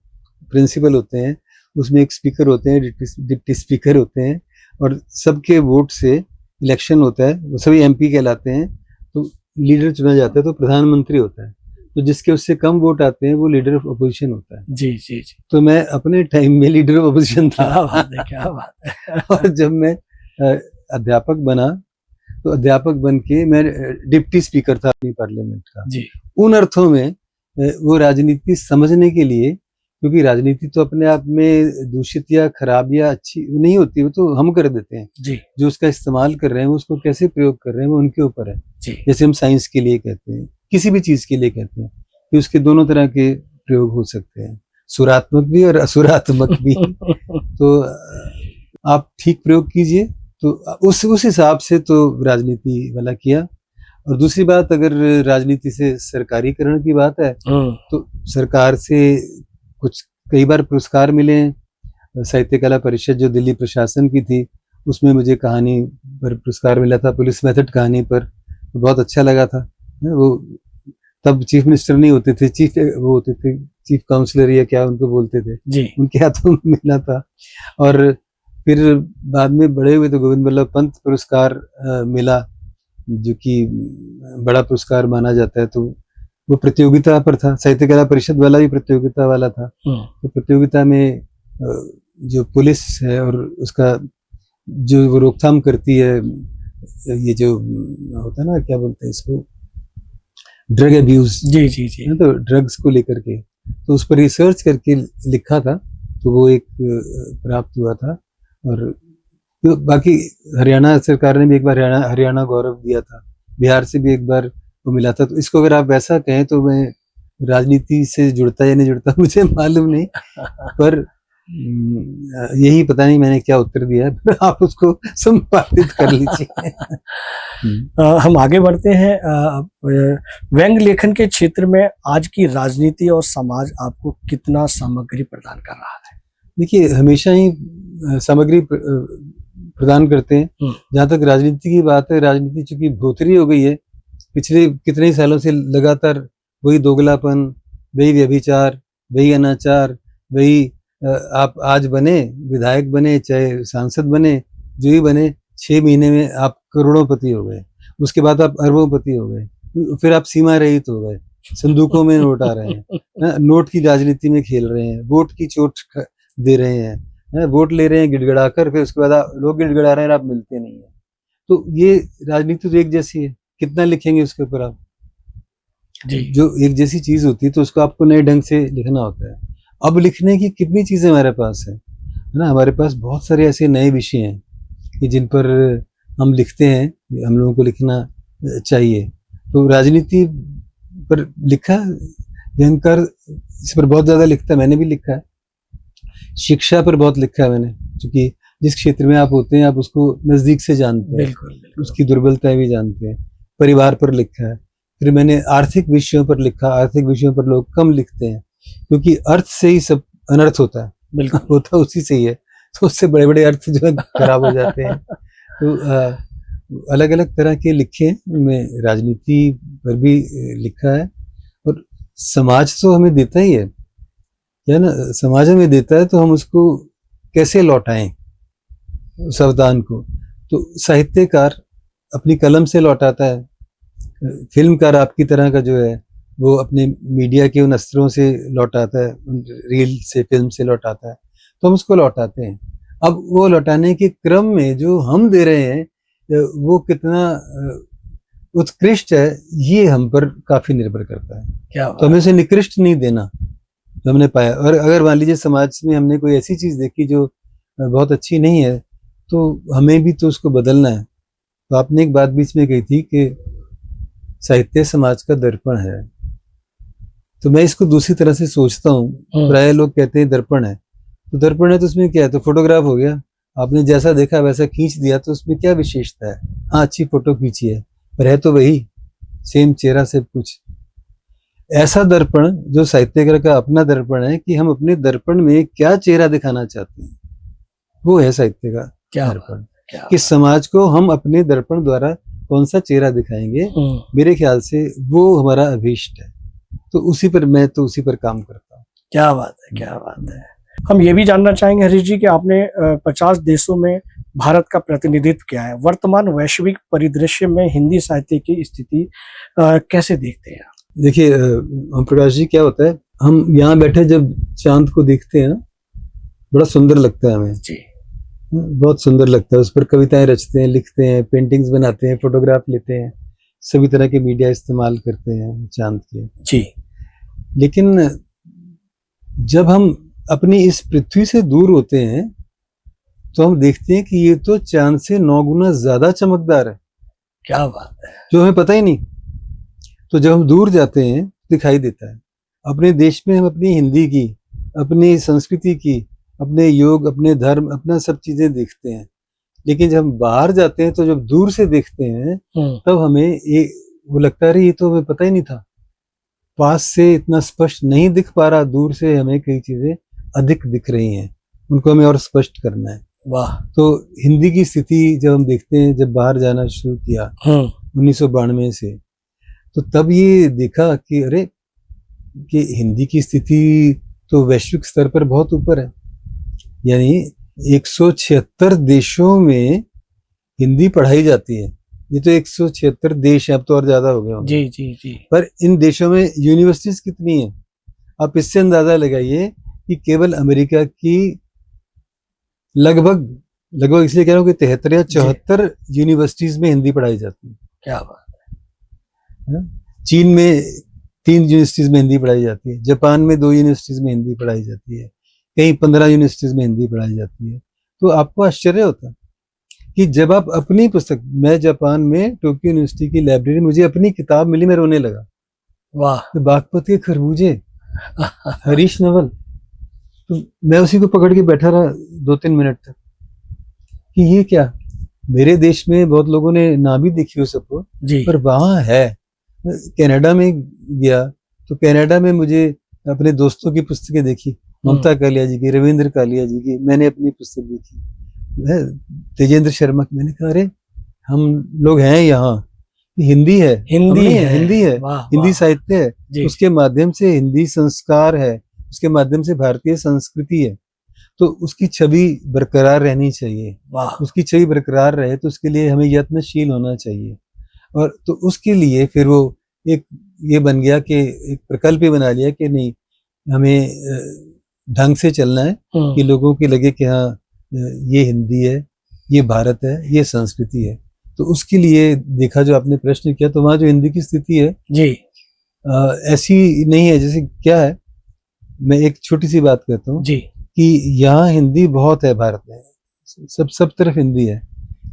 Speaker 2: प्रिंसिपल होते हैं, उसमें एक स्पीकर होते हैं, डिप्टी स्पीकर होते हैं, और सबके वोट से इलेक्शन होता है। वो सभी एमपी कहलाते हैं। तो लीडर चुना जाता है तो प्रधानमंत्री होता है। तो जिसके उससे कम वोट आते हैं वो लीडर ऑफ अपोजिशन होता है।
Speaker 1: जी।
Speaker 2: तो मैं अपने टाइम में लीडर ऑफ अपोजिशन था।
Speaker 1: क्या बात है।
Speaker 2: और जब मैं अध्यापक बना तो अध्यापक बन के मैं डिप्टी स्पीकर था अपनी पार्लियामेंट का।
Speaker 1: जी।
Speaker 2: उन अर्थों में वो राजनीति समझने के लिए, क्योंकि राजनीति तो अपने आप में दूषित या खराब या अच्छी नहीं होती, वो तो हम कर देते हैं।
Speaker 1: जी।
Speaker 2: जो उसका इस्तेमाल कर रहे हैं, वो उसको कैसे प्रयोग कर रहे हैं, वो उनके ऊपर है।
Speaker 1: जी।
Speaker 2: जैसे हम साइंस के लिए कहते हैं, किसी भी चीज के लिए कहते हैं कि उसके दोनों तरह के प्रयोग हो सकते हैं, सुरात्मक भी और असुरात्मक भी। तो आप ठीक प्रयोग कीजिए। तो उस हिसाब से तो राजनीति वाला किया। और दूसरी बात, अगर राजनीति से सरकारीकरण की बात है तो सरकार से कुछ कई बार पुरस्कार मिले। साहित्य कला परिषद जो दिल्ली प्रशासन की थी, उसमें मुझे कहानी पर पुरस्कार मिला था, पुलिस मेथड कहानी पर। तो बहुत अच्छा लगा था। वो तब चीफ मिनिस्टर नहीं होते थे, वो होते थे चीफ काउंसलर या क्या उनको बोलते थे
Speaker 1: जी।
Speaker 2: उनके हाथों में मिला था। और फिर बाद में बड़े हुए तो गोविंद बल्लभ पंत पुरस्कार मिला, जो कि बड़ा पुरस्कार माना जाता है। तो वो प्रतियोगिता पर था, साहित्य कला परिषद वाला भी प्रतियोगिता वाला था। तो प्रतियोगिता में जो पुलिस है और उसका जो वो रोकथाम करती है, ये जो होता है ना, क्या बोलते हैं इसको, ड्रग अब्यूज।
Speaker 1: जी।
Speaker 2: तो ड्रग्स को लेकर के तो उस पर रिसर्च करके लिखा था। तो वो एक प्राप्त हुआ था। और तो बाकी हरियाणा सरकार ने भी एक बार हरियाणा गौरव दिया था, बिहार से भी एक बार वो मिला था। तो इसको अगर आप वैसा कहें तो मैं राजनीति से जुड़ता या नहीं जुड़ता मुझे मालूम नहीं, पर यही पता नहीं मैंने क्या उत्तर दिया है, आप उसको संपादित कर लीजिए।
Speaker 1: हम आगे बढ़ते हैं। व्यंग्य लेखन के क्षेत्र में आज की राजनीति और समाज आपको कितना सामग्री प्रदान कर रहा है?
Speaker 2: देखिए, हमेशा ही सामग्री प्रदान करते हैं। जहाँ तक राजनीति की बात है, राजनीति चूंकि भोतरी हो गई है, पिछले कितने ही सालों से लगातार वही दोगलापन, वही व्यभिचार, वही अनाचार, वही आप आज बने विधायक बने चाहे सांसद बने, जो ही बने, 6 महीने में आप करोड़ोंपति हो गए, उसके बाद आप अरबोंपति हो गए, फिर आप सीमा रहित हो गए, संदूकों में नोट आ रहे हैं, नोट की राजनीति में खेल रहे हैं, वोट की चोट दे रहे हैं, वोट ले रहे हैं गिड़गिड़ा कर, फिर उसके बाद लोग गिड़गिड़ा रहे हैं, आप मिलते नहीं है। तो ये राजनीति तो एक जैसी है, कितना लिखेंगे उसके ऊपर आप? जो एक जैसी चीज होती है तो उसको आपको नए ढंग से लिखना होता है। अब लिखने की कितनी चीजें हमारे पास है ना, हमारे पास बहुत सारे ऐसे नए विषय हैं कि जिन पर हम लिखते हैं, हम लोगों को लिखना चाहिए। तो राजनीति पर लिखा, जयंकर इस पर बहुत ज्यादा लिखता है, मैंने भी लिखा है। शिक्षा पर बहुत लिखा है मैंने, क्योंकि जिस क्षेत्र में आप होते हैं आप उसको नजदीक से जानते हैं, बिल्कुल। उसकी दुर्बलताएं भी जानते हैं। परिवार पर लिखा है। फिर मैंने आर्थिक विषयों पर लिखा। आर्थिक विषयों पर लोग कम लिखते हैं, क्योंकि अर्थ से ही सब अनर्थ होता है, बिल्कुल होता उसी से ही है, तो उससे बड़े बड़े अर्थ जो है खराब हो जाते हैं। तो अलग अलग तरह के लिखे, उनमें राजनीति पर भी लिखा है। और समाज तो हमें देता ही है, क्या ना, समाज हमें देता है, तो हम उसको कैसे लौटाएं उस अवदान को। तो साहित्यकार अपनी कलम से लौटाता है, फिल्मकार आपकी तरह का जो है वो अपने मीडिया के उन अस्त्रों से लौटाता है, रील से, फिल्म से लौटाता है, तो हम उसको लौटाते हैं। अब वो लौटाने के क्रम में जो हम दे रहे हैं वो कितना उत्कृष्ट है, ये हम पर काफी निर्भर करता है। क्या तो हमें उसे निकृष्ट नहीं देना जो हमने पाया। और अगर मान लीजिए समाज में हमने कोई ऐसी चीज देखी जो बहुत अच्छी नहीं है, तो हमें भी तो उसको बदलना है। तो आपने एक बात बीच में कही थी कि साहित्य समाज का दर्पण है, तो मैं इसको दूसरी तरह से सोचता हूँ। प्राय लोग कहते हैं दर्पण है, तो दर्पण है तो उसमें क्या है, तो फोटोग्राफ हो गया, आपने जैसा देखा वैसा खींच दिया, तो उसमें क्या विशेषता है? हाँ, अच्छी फोटो खींची है, पर है तो वही सेम चेहरा से कुछ। ऐसा दर्पण जो साहित्यकार का अपना दर्पण है, कि हम अपने दर्पण में क्या चेहरा दिखाना चाहते हैं, वो है साहित्य का दर्पण। कि समाज को हम अपने दर्पण द्वारा कौन सा चेहरा दिखाएंगे, मेरे ख्याल से वो हमारा अभीष्ट है। तो उसी पर काम करता हूँ। क्या बात है, क्या बात है।
Speaker 1: हम ये भी जानना चाहेंगे हरीश जी कि आपने 50 देशों में भारत का प्रतिनिधित्व किया है। वर्तमान वैश्विक परिदृश्य में हिंदी साहित्य की स्थिति कैसे देखते हैं?
Speaker 2: देखिए ओम प्रकाश जी, क्या होता है, हम यहाँ बैठे जब चांद को देखते हैं, बड़ा सुंदर लगता है हमें जी, बहुत सुंदर लगता है। उस पर कविताएं रचते हैं, लिखते हैं, पेंटिंग्स बनाते हैं, फोटोग्राफ लेते हैं, सभी तरह के मीडिया इस्तेमाल करते हैं चांद के जी। लेकिन जब हम अपनी इस पृथ्वी से दूर होते हैं तो हम देखते हैं कि ये तो चांद से 9 गुना ज्यादा चमकदार है। क्या बात है, जो हमें पता ही नहीं। तो जब हम दूर जाते हैं दिखाई देता है। अपने देश में हम अपनी हिंदी की, अपनी संस्कृति की, अपने योग, अपने धर्म, अपना सब चीजें देखते हैं। लेकिन जब हम बाहर जाते हैं तो जब दूर से देखते हैं तब हमें वो लगता है ये तो हमें पता ही नहीं था, पास से इतना स्पष्ट नहीं दिख पा रहा, दूर से हमें कई चीजें अधिक दिख रही हैं, उनको हमें और स्पष्ट करना है। वाह। तो हिंदी की स्थिति जब हम देखते हैं, जब बाहर जाना शुरू किया 1992 से, तो तब ये देखा कि अरे, कि हिंदी की स्थिति तो वैश्विक स्तर पर बहुत ऊपर है। यानी 176 देशों में हिंदी पढ़ाई जाती है। ये तो 176 देश है, अब तो और ज्यादा हो गए होंगे। जी जी जी। पर इन देशों में यूनिवर्सिटीज कितनी है? आप इससे अंदाजा लगाइए कि केवल अमेरिका की लगभग इसलिए कह रहा हूँ कि 73 या 74 यूनिवर्सिटीज में हिंदी पढ़ाई जाती है। क्या बात है। चीन में 3 यूनिवर्सिटीज में हिंदी पढ़ाई जाती है, जापान में 2 यूनिवर्सिटीज में हिंदी पढ़ाई जाती है, कहीं 15 यूनिवर्सिटीज में हिंदी पढ़ाई जाती है। तो आपको आश्चर्य होता है कि जब आप अपनी पुस्तक, मैं जापान में टोक्यो यूनिवर्सिटी की लाइब्रेरी, मुझे अपनी किताब मिली, मैं रोने लगा।
Speaker 1: वाह।
Speaker 2: तो बागपत के खरबूजे, हरीश नवल, तो मैं उसी को पकड़ के बैठा रहा 2-3 मिनट तक कि ये क्या, मेरे देश में बहुत लोगों ने ना भी देखी हो सबको,
Speaker 1: जी।
Speaker 2: पर वहाँ है। कनाडा में गया तो कनाडा में मुझे अपने दोस्तों की पुस्तकें देखी, ममता कालिया जी की, रविंद्र कालिया जी की, मैंने अपनी पुस्तक देखी, तेजेंद्र शर्मा की। मैंने कहा अरे हम लोग हैं यहाँ, हिंदी है,
Speaker 1: हिंदी है,
Speaker 2: हिंदी है,
Speaker 1: वाह,
Speaker 2: हिंदी
Speaker 1: वाह।
Speaker 2: साहित्य है,
Speaker 1: जी।
Speaker 2: उसके माध्यम से हिंदी संस्कार है, उसके माध्यम से भारतीय संस्कृति है, तो उसकी छवि बरकरार रहनी चाहिए।
Speaker 1: वाह।
Speaker 2: उसकी छवि बरकरार रहे तो उसके लिए हमें यत्नशील होना चाहिए। और तो उसके लिए फिर वो एक ये बन गया कि एक प्रकल्प ही बना लिया कि नहीं, हमें ढंग से चलना है कि लोगों की लगे कि हाँ ये हिंदी है, ये भारत है, ये संस्कृति है। तो उसके लिए देखा, जो आपने प्रश्न किया, तो वहाँ जो हिंदी की स्थिति है
Speaker 1: जी,
Speaker 2: ऐसी नहीं है जैसे क्या है। मैं एक छोटी सी बात कहता हूँ
Speaker 1: जी,
Speaker 2: कि यहाँ हिंदी बहुत है, भारत में सब तरफ हिंदी है,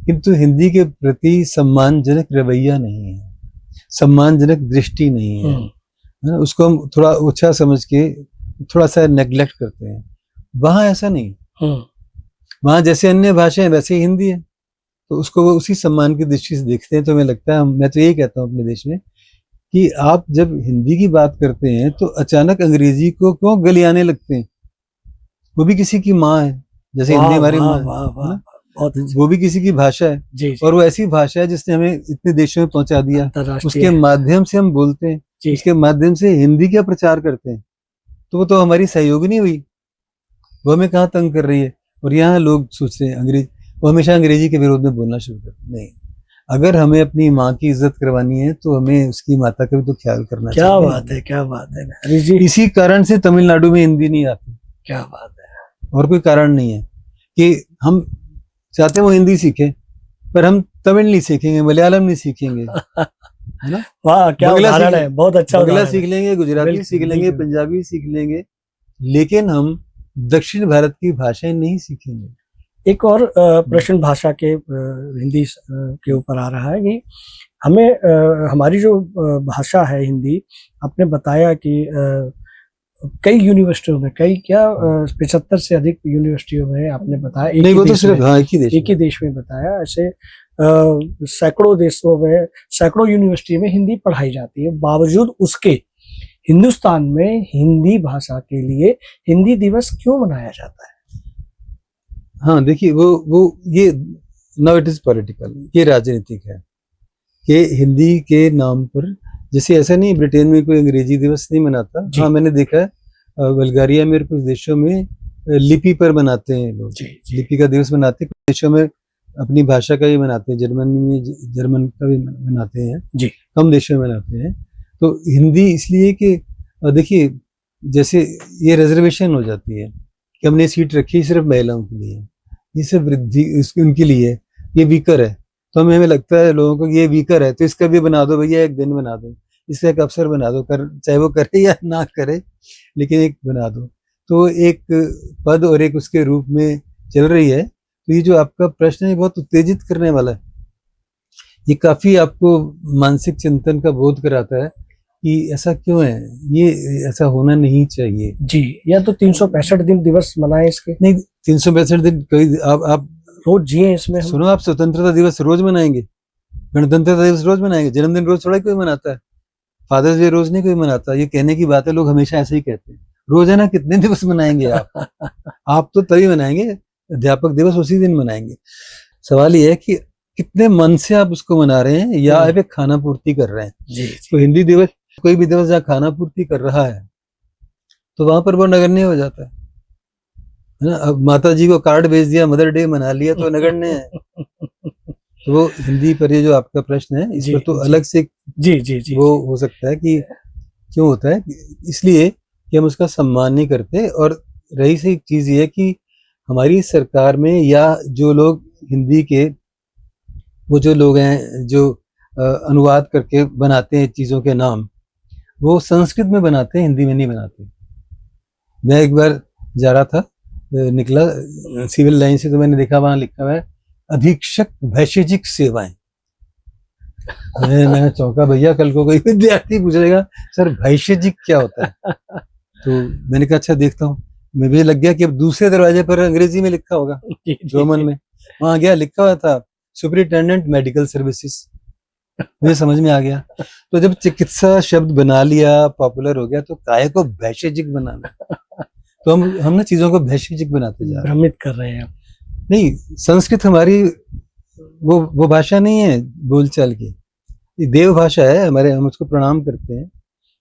Speaker 2: किंतु हिंदी के प्रति सम्मानजनक रवैया नहीं है, सम्मानजनक दृष्टि नहीं है ना, उसको हम थोड़ा ओछा समझ के थोड़ा सा नेग्लेक्ट करते हैं। वहाँ ऐसा नहीं, वहाँ जैसे अन्य भाषाएं वैसे ही हिंदी है, तो उसको वो उसी सम्मान की दृष्टि से देखते हैं। तो हमें लगता है, मैं तो यही कहता हूँ अपने देश में, कि आप जब हिंदी की बात करते हैं तो अचानक अंग्रेजी को क्यों गलियाने लगते हैं? वो भी किसी की माँ है, जैसे हिंदी हमारी माँ है, वो भी किसी की भाषा है।
Speaker 1: जी, जी।
Speaker 2: और वो ऐसी भाषा है जिसने हमें इतने देशों में पहुंचा दिया, उसके माध्यम से हम बोलते हैं, उसके माध्यम से हिंदी का प्रचार करते हैं। तो वो तो हमारी सहयोगी नहीं हुई, वो हमें कहाँ तंग कर रही है। और यहाँ लोग सोचते हैं अंग्रेजी, वो हमेशा अंग्रेजी के विरोध में बोलना शुरू करते हैं। नहीं, अगर हमें अपनी माँ की इज्जत करवानी है तो हमें उसकी माता का भी तो ख्याल करना चाहिए।
Speaker 1: क्या बात है, क्या बात है।
Speaker 2: इसी कारण से तमिलनाडु में हिंदी नहीं आती।
Speaker 1: क्या बात है।
Speaker 2: और कोई कारण नहीं है कि हम चाहते हैं वो हिंदी सीखे, पर हम तमिल नहीं सीखेंगे, मलयालम नहीं सीखेंगे, है ना।
Speaker 1: वाह, क्या उदाहरण है, बहुत अच्छा उदाहरण है।
Speaker 2: सीख लेंगे, गुजराती सीख लेंगे, पंजाबी सीख लेंगे, लेकिन हम दक्षिण भारत की भाषाएं नहीं सीखेंगे।
Speaker 1: एक और प्रश्न भाषा के हिंदी के ऊपर आ रहा है कि हमें हमारी जो भाषा है हिंदी, आपने बताया कि कई यूनिवर्सिटियों में, कई क्या 75 से अधिक यूनिवर्सिटियों में आपने बताया,
Speaker 2: नहीं वो तो सिर्फ
Speaker 1: एक ही देश में बताया, ऐसे सैकड़ों देशों में, सैकड़ों यूनिवर्सिटी में हिंदी पढ़ाई जाती है। बावजूद उसके हिंदुस्तान में हिंदी भाषा के लिए हिंदी दिवस क्यों मनाया जाता है?
Speaker 2: हाँ देखिए, वो ये नाउ इट इज पॉलिटिकल, ये राजनीतिक है कि हिंदी के नाम पर, जैसे ऐसा नहीं ब्रिटेन में कोई अंग्रेजी दिवस नहीं मनाता। हाँ मैंने देखा है बल्गारिया में, कुछ देशों में लिपि पर मनाते हैं लोग, लिपि का दिवस मनाते हैं। कुछ देशों में अपनी भाषा का भी मनाते हैं, जर्मनी में जर्मन का भी मनाते हैं जी, कम देशों में मनाते हैं। तो हिंदी इसलिए कि देखिए, जैसे ये रिजर्वेशन हो जाती है कि हमने सीट रखी सिर्फ महिलाओं के लिए, ये सिर्फ वृद्धि उनके लिए, ये वीकर है, तो हमें लगता है लोगों को ये वीकर है तो इसका भी बना दो भैया, एक दिन बना दो, इसका एक अवसर बना दो, चाहे वो करे या ना करे, लेकिन एक बना दो। तो एक पद और एक उसके रूप में चल रही है। तो ये जो आपका प्रश्न है बहुत उत्तेजित करने वाला है, ये काफी आपको मानसिक चिंतन का बोध कराता है कि ऐसा क्यों है, ये ऐसा होना नहीं चाहिए जी। या तो 365 दिन दिवस मनाए इसके, नहीं 365 दिन कोई आप रोज जिए इसमें। सुनो, आप स्वतंत्रता दिवस रोज मनाएंगे, गणतंत्रता दिवस रोज मनाएंगे, जन्मदिन रोज थोड़ा कोई मनाता है, फादर्स डे रोज नहीं कोई मनाता। ये कहने की बात है, लोग हमेशा ऐसे ही कहते हैं, रोजाना कितने दिवस मनाएंगे आप तो तभी मनाएंगे, अध्यापक दिवस उसी दिन मनाएंगे। सवाल ये है कि कितने मन से आप उसको मना रहे हैं या आप एक खाना पूर्ति कर रहे हैं जी। तो हिंदी दिवस, कोई भी दिवस जहाँ खाना पूर्ति कर रहा है तो वहां पर वो नगण्य हो जाता है ना। अब माता जी को कार्ड भेज दिया, मदर डे मना लिया तो नगण्य है। तो वो हिंदी पर ये जो आपका प्रश्न है, इस पर तो अलग से जी वो हो सकता है कि क्यों होता है, इसलिए कि हम उसका सम्मान नहीं करते। और रही से एक चीज ये है कि हमारी सरकार में या जो लोग हिंदी के, वो जो लोग हैं जो अनुवाद करके बनाते हैं चीजों के नाम, वो संस्कृत में बनाते हैं, हिंदी में नहीं बनाते। मैं एक बार जा रहा था निकला सिविल लाइन से, तो मैंने देखा वहां लिखा हुआ है अधीक्षक भैषजिक सेवाएं। मैं चौंका, भैया कल को कोई विद्यार्थी पूछेगा सर भैषजिक क्या होता है, तो मैंने कहा अच्छा देखता हूँ। मुझे लग गया कि अब दूसरे दरवाजे पर अंग्रेजी में लिखा होगा, रोमन में। वहां गया, लिखा हुआ था सुपरिटेंडेंट मेडिकल सर्विसेज। मुझे समझ में आ गया। तो जब चिकित्सा शब्द बना लिया, पॉपुलर हो गया, तो काहे को भैषजिक बनाना। तो हम ना चीजों को भैषजिक बनाते जा रहे हैं,
Speaker 1: भ्रमित कर रहे हैं।
Speaker 2: नहीं, संस्कृत हमारी वो भाषा नहीं है बोलचाल की, ये देव भाषा है हमारे, हम उसको प्रणाम करते हैं।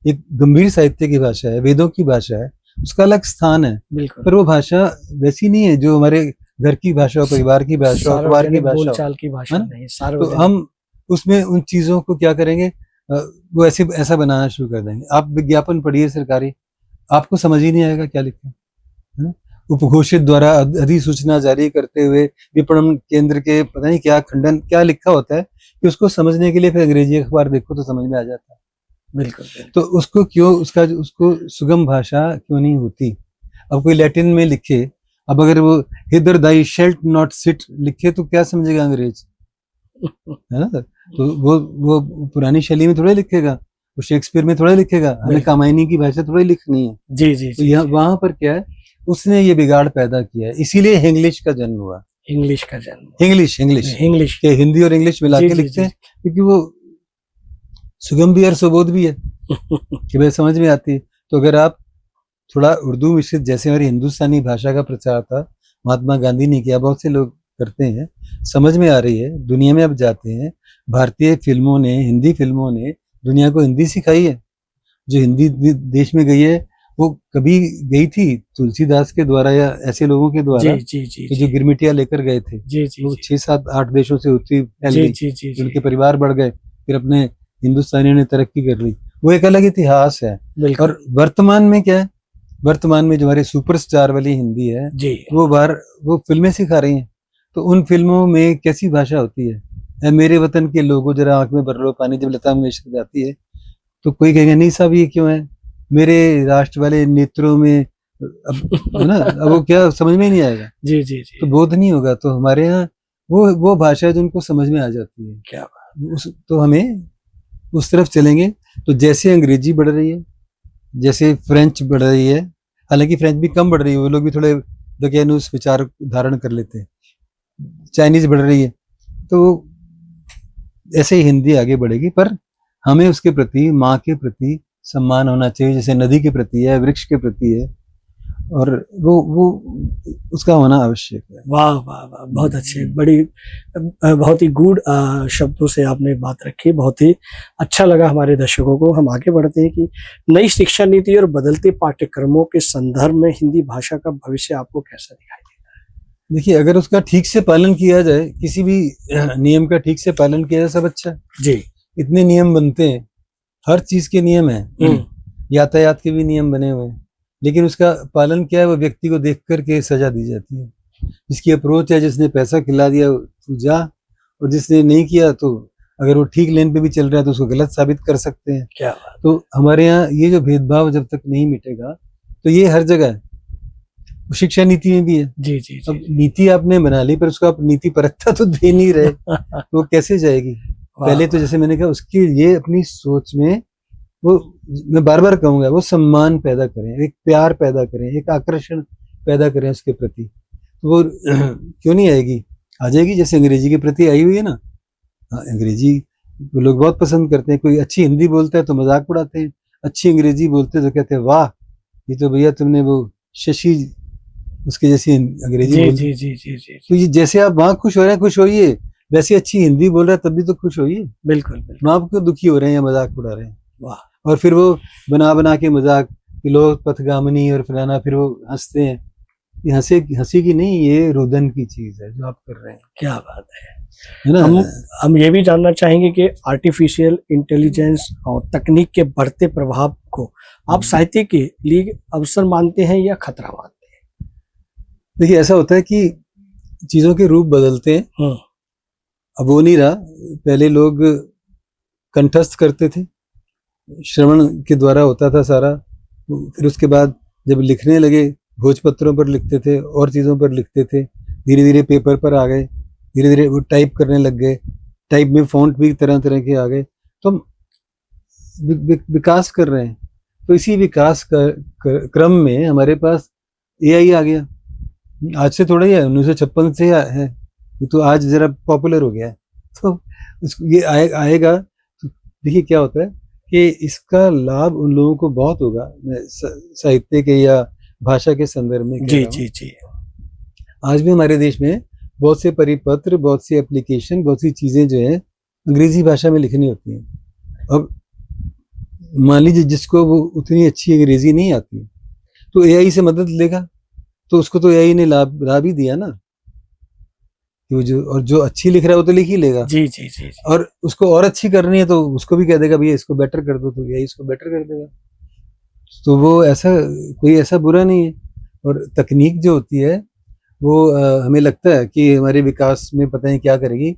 Speaker 2: एक गंभीर साहित्य की भाषा है, वेदों की भाषा है, उसका अलग स्थान है।
Speaker 1: बिल्कुल।
Speaker 2: पर वो भाषा वैसी नहीं है जो हमारे घर की भाषा, परिवार की भाषा, अखबार की भाषा,
Speaker 1: बोलचाल की भाषा नहीं,
Speaker 2: तो हम उसमें उन चीजों को क्या करेंगे, वो ऐसा बनाना शुरू कर देंगे। आप विज्ञापन पढ़िए सरकारी, आपको समझ ही नहीं आएगा क्या लिखा है। उपघोषित द्वारा अधिसूचना जारी करते हुए विपणन केंद्र के पता नहीं क्या खंडन, क्या लिखा होता है कि उसको समझने के लिए फिर अंग्रेजी अखबार देखो तो समझ में आ जाता है।
Speaker 1: बिल्कुल।
Speaker 2: तो उसको क्यों, उसको सुगम भाषा क्यों नहीं होती। अब कोई लैटिन में लिखे, अब अगर वो hither Dai shalt not sit लिखे तो क्या समझेगा अंग्रेज, है ना सर। तो वो पुरानी शैली में थोड़ा लिखेगा, वो शेक्सपियर में थोड़ा लिखेगा, हमें कामायनी की भाषा थोड़ी लिखनी है।
Speaker 1: जी जी।
Speaker 2: तो यहाँ वहां पर क्या है, उसने ये बिगाड़ पैदा किया है, इसीलिए इंग्लिश का जन्म हुआ।
Speaker 1: इंग्लिश का जन्म,
Speaker 2: इंग्लिश के हिंदी और इंग्लिश मिला के लिखते हैं, क्योंकि वो सुगम भी और सुबोध भी है कि भाई समझ में आती है। तो अगर आप थोड़ा उर्दू मिश्रित, जैसे हमारी हिंदुस्तानी भाषा का प्रचार था, महात्मा गांधी ने किया, बहुत से लोग करते हैं, समझ में आ रही है, दुनिया में अब जाते हैं। भारतीय फिल्मों ने, हिंदी फिल्मों ने दुनिया को हिंदी सिखाई है। जो हिंदी देश में गई है वो कभी गई थी तुलसीदास के द्वारा या ऐसे लोगों के द्वारा, जो गिरमिटिया लेकर गए थे। वो 6, 7, 8 देशों से होती फैल गई, उनके परिवार बढ़ गए, फिर अपने हिंदुस्तानियों ने तरक्की कर ली। वो एक अलग इतिहास है। और वर्तमान में क्या है, वर्तमान में जो हमारे सुपरस्टार वाली हिंदी है, वो फिल्में सिखा रही हैं। तो उन फिल्मों में कैसी भाषा होती है, मेरे वतन के लोगों जरा आंख में भर लो पानी, जब लता मंगेशकर जाती है तो कोई कहेगा नहीं साहब ये क्यों है, मेरे राष्ट्र वाले नेत्रों में, है ना, अब वो क्या समझ में नहीं आएगा।
Speaker 1: जी जी जी।
Speaker 2: तो बोध नहीं होगा। तो हमारे यहाँ वो भाषा है जो उनको समझ में आ जाती है।
Speaker 1: क्या
Speaker 2: तो हमें उस तरफ चलेंगे। तो जैसे अंग्रेजी बढ़ रही है, जैसे फ्रेंच बढ़ रही है, हालांकि फ्रेंच भी कम बढ़ रही है, वो लोग भी थोड़े दकियानुस विचार धारण कर लेते हैं, चाइनीज बढ़ रही है, तो ऐसे ही हिंदी आगे बढ़ेगी। पर हमें उसके प्रति, माँ के प्रति सम्मान होना चाहिए, जैसे नदी के प्रति है, वृक्ष के प्रति है, और वो उसका होना आवश्यक है।
Speaker 1: वाह वाह वाह, बहुत अच्छे, बहुत ही गूढ़ शब्दों से आपने बात रखी, बहुत ही अच्छा लगा हमारे दर्शकों को। हम आगे बढ़ते हैं कि नई शिक्षा नीति और बदलते पाठ्यक्रमों के संदर्भ में हिंदी भाषा का भविष्य आपको कैसा दिखाई देता है?
Speaker 2: देखिए, अगर उसका ठीक से पालन किया जाए, किसी भी नियम का ठीक से पालन किया जाए, सब अच्छा जी। इतने नियम बनते हैं, हर चीज के नियम है, यातायात के भी नियम बने हुए हैं, लेकिन उसका पालन क्या है, वो व्यक्ति को देख करके सजा दी जाती है। जिसकी अप्रोच है, जिसने पैसा खिला दिया तू जा, और जिसने नहीं किया तो अगर वो ठीक लेन पे भी चल रहा है तो उसको गलत साबित कर सकते हैं।
Speaker 1: क्या
Speaker 2: तो हमारे यहाँ ये जो भेदभाव जब तक नहीं मिटेगा, तो ये हर जगह है, शिक्षा नीति में भी है।
Speaker 1: जी जी।
Speaker 2: अब नीति आपने बना ली, पर उसको आप नीति परखता तो दे नहीं रहे, तो वो कैसे जाएगी। पहले तो जैसे मैंने कहा, उसकी ये अपनी सोच में, वो मैं बार बार कहूंगा, वो सम्मान पैदा करें, एक प्यार पैदा करें, एक आकर्षण पैदा करें उसके प्रति, तो वो क्यों नहीं आएगी, आ जाएगी। जैसे अंग्रेजी के प्रति आई हुई है ना, अंग्रेजी लोग बहुत पसंद करते हैं। कोई अच्छी हिंदी बोलता है तो मजाक उड़ाते हैं, अच्छी अंग्रेजी बोलते हैं तो कहते हैं वाह, ये तो भैया तुमने वो शशि उसके जैसी अंग्रेजी बोली।
Speaker 1: जी जी जी जी।
Speaker 2: तो ये जैसे आप वहाँ खुश हो रहे हैं, खुश होइए, वैसे अच्छी हिंदी बोल रहा है तब भी तो खुश होइए।
Speaker 1: बिल्कुल।
Speaker 2: वहाँ आप क्यों दुखी हो रहे हैं या मजाक उड़ा रहे हैं।
Speaker 1: वाह।
Speaker 2: और फिर वो बना के मजाक कि लोग पथगामिनी और फलाना, फिर वो हंसते हैं। ये हंसी की नहीं, ये रुदन की चीज है जो आप कर रहे हैं।
Speaker 1: क्या बात है ना। हम ये भी जानना चाहेंगे कि आर्टिफिशियल इंटेलिजेंस और तकनीक के बढ़ते प्रभाव को आप साहित्य के लिए अवसर मानते हैं या खतरा मानते हैं?
Speaker 2: देखिए, ऐसा होता है कि चीजों के रूप बदलते हैं। अब वो नहीं रहा, पहले लोग कंठस्थ करते थे, श्रवण के द्वारा होता था सारा, फिर उसके बाद जब लिखने लगे भोजपत्रों पर लिखते थे और चीज़ों पर लिखते थे, धीरे धीरे पेपर पर आ गए, धीरे धीरे वो टाइप करने लग गए, टाइप में फ़ॉन्ट भी तरह तरह के आ गए, तो हम विकास कर रहे हैं। तो इसी विकास का क्रम में हमारे पास एआई आ गया। आज से थोड़ा ही है, 1956 से है, ये तो आज जरा पॉपुलर हो गया है। तो ये आएगा तो देखिए क्या होता है कि इसका लाभ उन लोगों को बहुत होगा। मैं साहित्य के या भाषा के संदर्भ में
Speaker 1: जी जी जी।
Speaker 2: आज भी हमारे देश में बहुत से परिपत्र, बहुत सी एप्लीकेशन, बहुत सी चीज़ें जो हैं अंग्रेजी भाषा में लिखनी होती हैं। अब मान लीजिए जिसको वो उतनी अच्छी अंग्रेजी नहीं आती तो एआई से मदद लेगा, तो उसको तो एआई ने लाभ ही दिया ना, कि जो अच्छी लिख रहा है वो तो लिख ही लेगा।
Speaker 1: जी जी जी।
Speaker 2: और उसको और अच्छी करनी है तो उसको भी कह देगा भैया इसको बेटर कर दो, तो एआई इसको बेटर कर देगा। तो वो कोई ऐसा बुरा नहीं है। और तकनीक जो होती है वो हमें लगता है कि हमारे विकास में पता नहीं क्या करेगी,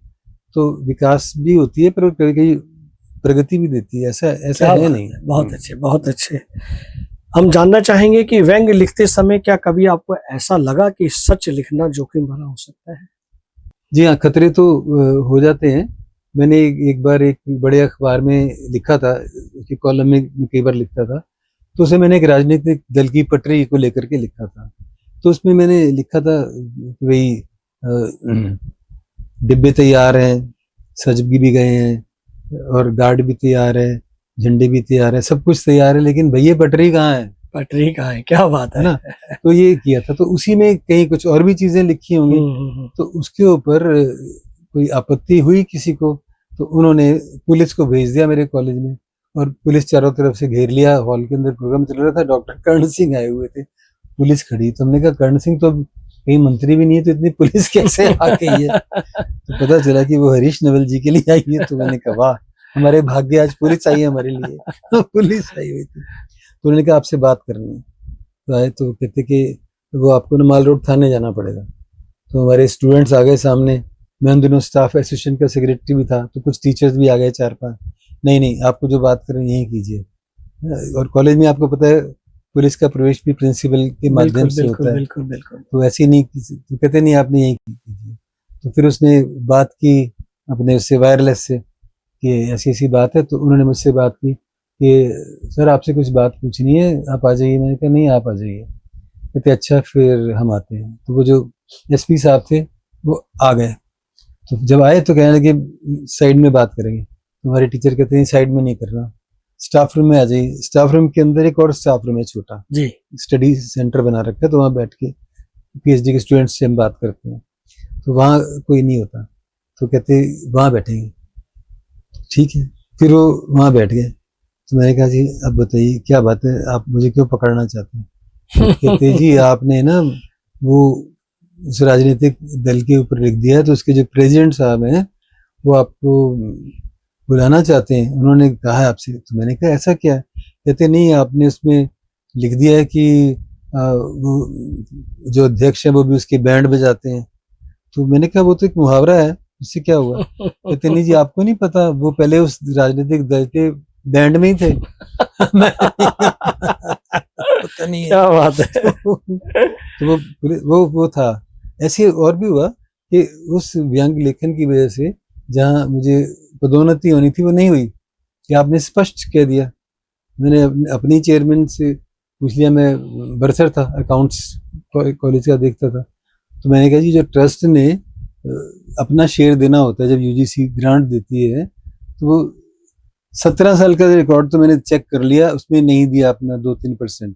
Speaker 2: तो विकास भी होती है पर कभी प्रगति भी देती है, ऐसा है नहीं।
Speaker 1: बहुत अच्छे, बहुत अच्छे। हम जानना चाहेंगे कि व्यंग्य लिखते समय क्या कभी आपको ऐसा लगा कि सच लिखना जोखिम भरा हो सकता है?
Speaker 2: जी हाँ, खतरे तो हो जाते हैं। मैंने एक बार एक बड़े अखबार में लिखा था, उसकी कॉलम में कई बार लिखता था, तो उसमें मैंने एक राजनीतिक दल की पटरी को लेकर के लिखा था। तो उसमें मैंने लिखा था कि भाई डिब्बे तैयार हैं, सज भी गए हैं और गार्ड भी तैयार है, झंडे भी तैयार है, सब कुछ तैयार है, लेकिन भैया पटरी कहाँ है?
Speaker 1: पटरी कहाँ है? क्या बात है
Speaker 2: ना। तो ये किया था। तो उसी में कहीं कुछ और भी चीजें लिखी होंगी, तो उसके ऊपर कोई आपत्ति हुई किसी को, तो उन्होंने पुलिस को भेज दिया मेरे कॉलेज में, और पुलिस चारों तरफ से घेर लिया। हॉल के अंदर प्रोग्राम चल रहा था, डॉक्टर कर्ण सिंह आए हुए थे, पुलिस खड़ी। तो हमने कहा कर्ण सिंह तो कहीं मंत्री भी नहीं है, तो इतनी पुलिस कैसे आ गई है? तो पता चला कि वो हरीश नवल जी के लिए आई है। तो मैंने कहा वाह, हमारे भाग्य आज पुलिस आई है हमारे लिए। पुलिस आई हुई थी। तो उन्होंने कहा आपसे बात करनी है। तो आए तो कहते कि वो आपको ना माल रोड थाने जाना पड़ेगा। तो हमारे स्टूडेंट्स आ गए सामने, मैं उन दिनों स्टाफ एसोसिएशन का सेक्रेटरी भी था, तो कुछ टीचर्स भी आ गए 4-5। नहीं आपको जो बात करें यही कीजिए। और कॉलेज में आपको पता है पुलिस का प्रवेश भी प्रिंसिपल के माध्यम से होता है।
Speaker 1: बिल्कुल बिल्कुल।
Speaker 2: तो ऐसे नहीं, तो कहते नहीं आपने यही कीजिए। तो फिर उसने बात की अपने उससे वायरलेस से कि ऐसी ऐसी बात है। तो उन्होंने मुझसे बात की कि सर आपसे कुछ बात पूछनी है, आप आ जाइए। मैंने कहा नहीं आप आ जाइए। कहते अच्छा फिर हम आते हैं। तो वो जो एसपी साहब थे वो आ गए। तो जब आए तो कहने लगे साइड में बात करेंगे। तो हमारे टीचर कहते हैं साइड में नहीं करना, स्टाफ रूम में आ जाइए। स्टाफ रूम के अंदर एक और स्टाफ रूम है छोटा जी, स्टडी सेंटर बना रखा है, तो वहाँ बैठ के पीएचडी के स्टूडेंट्स से हम बात करते हैं। तो वहाँ कोई नहीं होता, तो कहते वहाँ बैठेंगे। ठीक है, फिर वो वहाँ बैठ गए। तो मैंने कहा जी अब बताइए क्या बात है, आप मुझे क्यों पकड़ना चाहते हैं? तो कहते जी आपने ना वो उस राजनीतिक दल के ऊपर लिख दिया है, तो उसके जो प्रेसिडेंट साहब हैं वो आपको बुलाना चाहते हैं, उन्होंने कहा है आपसे। तो मैंने कहा ऐसा क्या है? कहते नहीं आपने उसमें लिख दिया है कि वो जो अध्यक्ष है वो भी उसकी बैंड बजाते हैं। तो मैंने कहा वो तो एक मुहावरा है, उससे क्या हुआ? कहते नहीं जी आपको नहीं पता, वो पहले उस राजनीतिक दल के बैंड में ही थे। पता नहीं
Speaker 1: क्या बात है।
Speaker 2: तो वो था। ऐसे और भी हुआ कि उस व्यंग लेखन की वजह से जहाँ मुझे पदोन्नति होनी थी वो नहीं हुई, कि आपने स्पष्ट कह दिया। मैंने अपनी चेयरमैन से पूछ लिया, मैं बरसर था, अकाउंट्स कॉलेज का देखता था। तो मैंने कहा जी जो ट्रस्ट ने अपना शेयर देना होता है, जब यूजीसी ग्रांट देती है, तो वो 17 साल का रिकॉर्ड तो मैंने चेक कर लिया, उसमें नहीं दिया अपना 2-3%।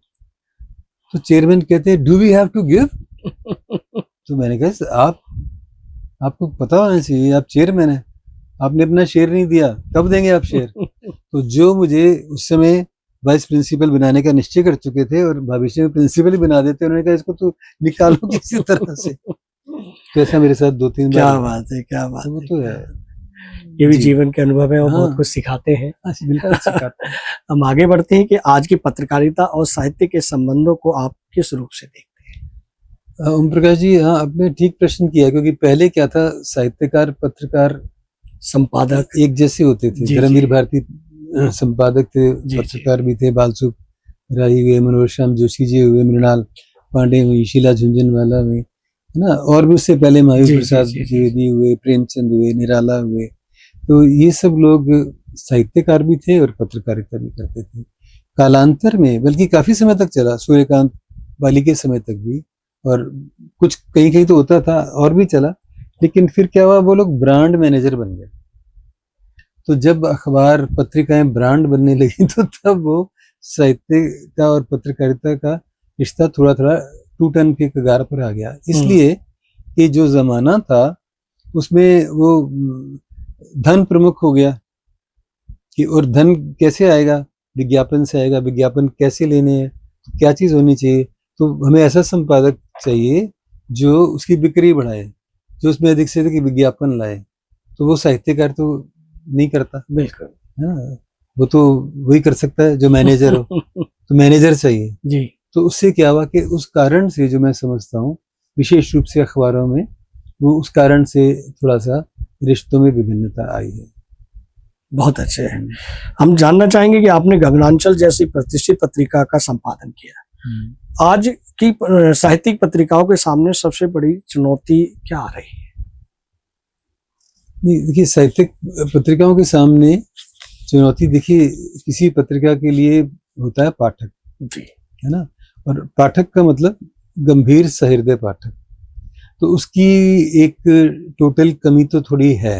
Speaker 2: तो चेयरमैन कहते हैं do we have to give? तो मैंने कहा आपको पता होना चाहिए, आप चेयरमैन है, आपने अपना शेयर नहीं दिया, कब देंगे आप शेयर? तो जो मुझे उस समय वाइस प्रिंसिपल बनाने का निश्चय कर चुके थे और भविष्य में प्रिंसिपल ही बना देते, उन्होंने कहा इसको तो निकालो किसी तरह से। तो ऐसा मेरे साथ 2-3 बार।
Speaker 1: क्या बात है, क्या बात
Speaker 2: है। वो तो है,
Speaker 1: ये भी जीवन के अनुभव है और बहुत कुछ सिखाते हैं।
Speaker 2: बिल्कुल सिखाते हैं।
Speaker 1: हम आगे बढ़ते हैं कि आज की पत्रकारिता और साहित्य के संबंधों को आप किस रूप से देखते हैं?
Speaker 2: ओम प्रकाश जी, हाँ आपने ठीक प्रश्न किया, क्योंकि पहले क्या था, साहित्यकार, पत्रकार,
Speaker 1: संपादक
Speaker 2: एक जैसे होते थे। धर्मवीर भारती संपादक थे, पत्रकार भी थे, बालसुख राय हुए, मनोहर श्याम जोशी जी हुए, मृणाल, पांडे हुई, शीला झुंझुनवाला हुई, है ना, और भी उससे पहले महावीर प्रसाद द्विवेदी हुए, प्रेमचंद हुए, निराला हुए। तो ये सब लोग साहित्यकार भी थे और पत्रकारिता भी करते थे। कालांतर में बल्कि काफी समय तक चला, सूर्यकांत वाली के समय तक भी, और कुछ कहीं कहीं तो होता था और भी चला, लेकिन फिर क्या हुआ, वो लोग ब्रांड मैनेजर बन गए। तो जब अखबार पत्रिकाएं ब्रांड बनने लगी तो तब वो साहित्य का और पत्रकारिता का रिश्ता थोड़ा थोड़ा टूटन के कगार पर आ गया। इसलिए कि जो जमाना था उसमें वो धन प्रमुख हो गया कि, और धन कैसे आएगा, विज्ञापन से आएगा, विज्ञापन कैसे लेने हैं, तो क्या चीज होनी चाहिए, तो हमें ऐसा संपादक चाहिए जो उसकी बिक्री बढ़ाए, जो उसमें अधिक से अधिक विज्ञापन लाए। तो वो साहित्यकार तो नहीं करता,
Speaker 1: बिल्कुल,
Speaker 2: हाँ, वो तो वही कर सकता है जो मैनेजर हो। तो मैनेजर चाहिए
Speaker 1: जी।
Speaker 2: तो उससे क्या हुआ कि उस कारण से जो मैं समझता हूँ विशेष रूप से अखबारों में, वो उस कारण से थोड़ा सा रिश्तों में विभिन्नता आई है।
Speaker 1: बहुत अच्छे हैं। हम जानना चाहेंगे कि आपने गगनांचल जैसी प्रतिष्ठित पत्रिका का संपादन किया। आज की साहित्यिक पत्रिकाओं के सामने सबसे बड़ी चुनौती क्या आ रही है?
Speaker 2: नहीं, देखिए, साहित्यिक पत्रिकाओं के सामने चुनौती, देखिए, किसी पत्रिका के लिए होता है पाठक,
Speaker 1: जी,
Speaker 2: है ना, और पाठक का मतलब गंभीर सहृदय पाठक। तो उसकी एक टोटल कमी तो थोड़ी है।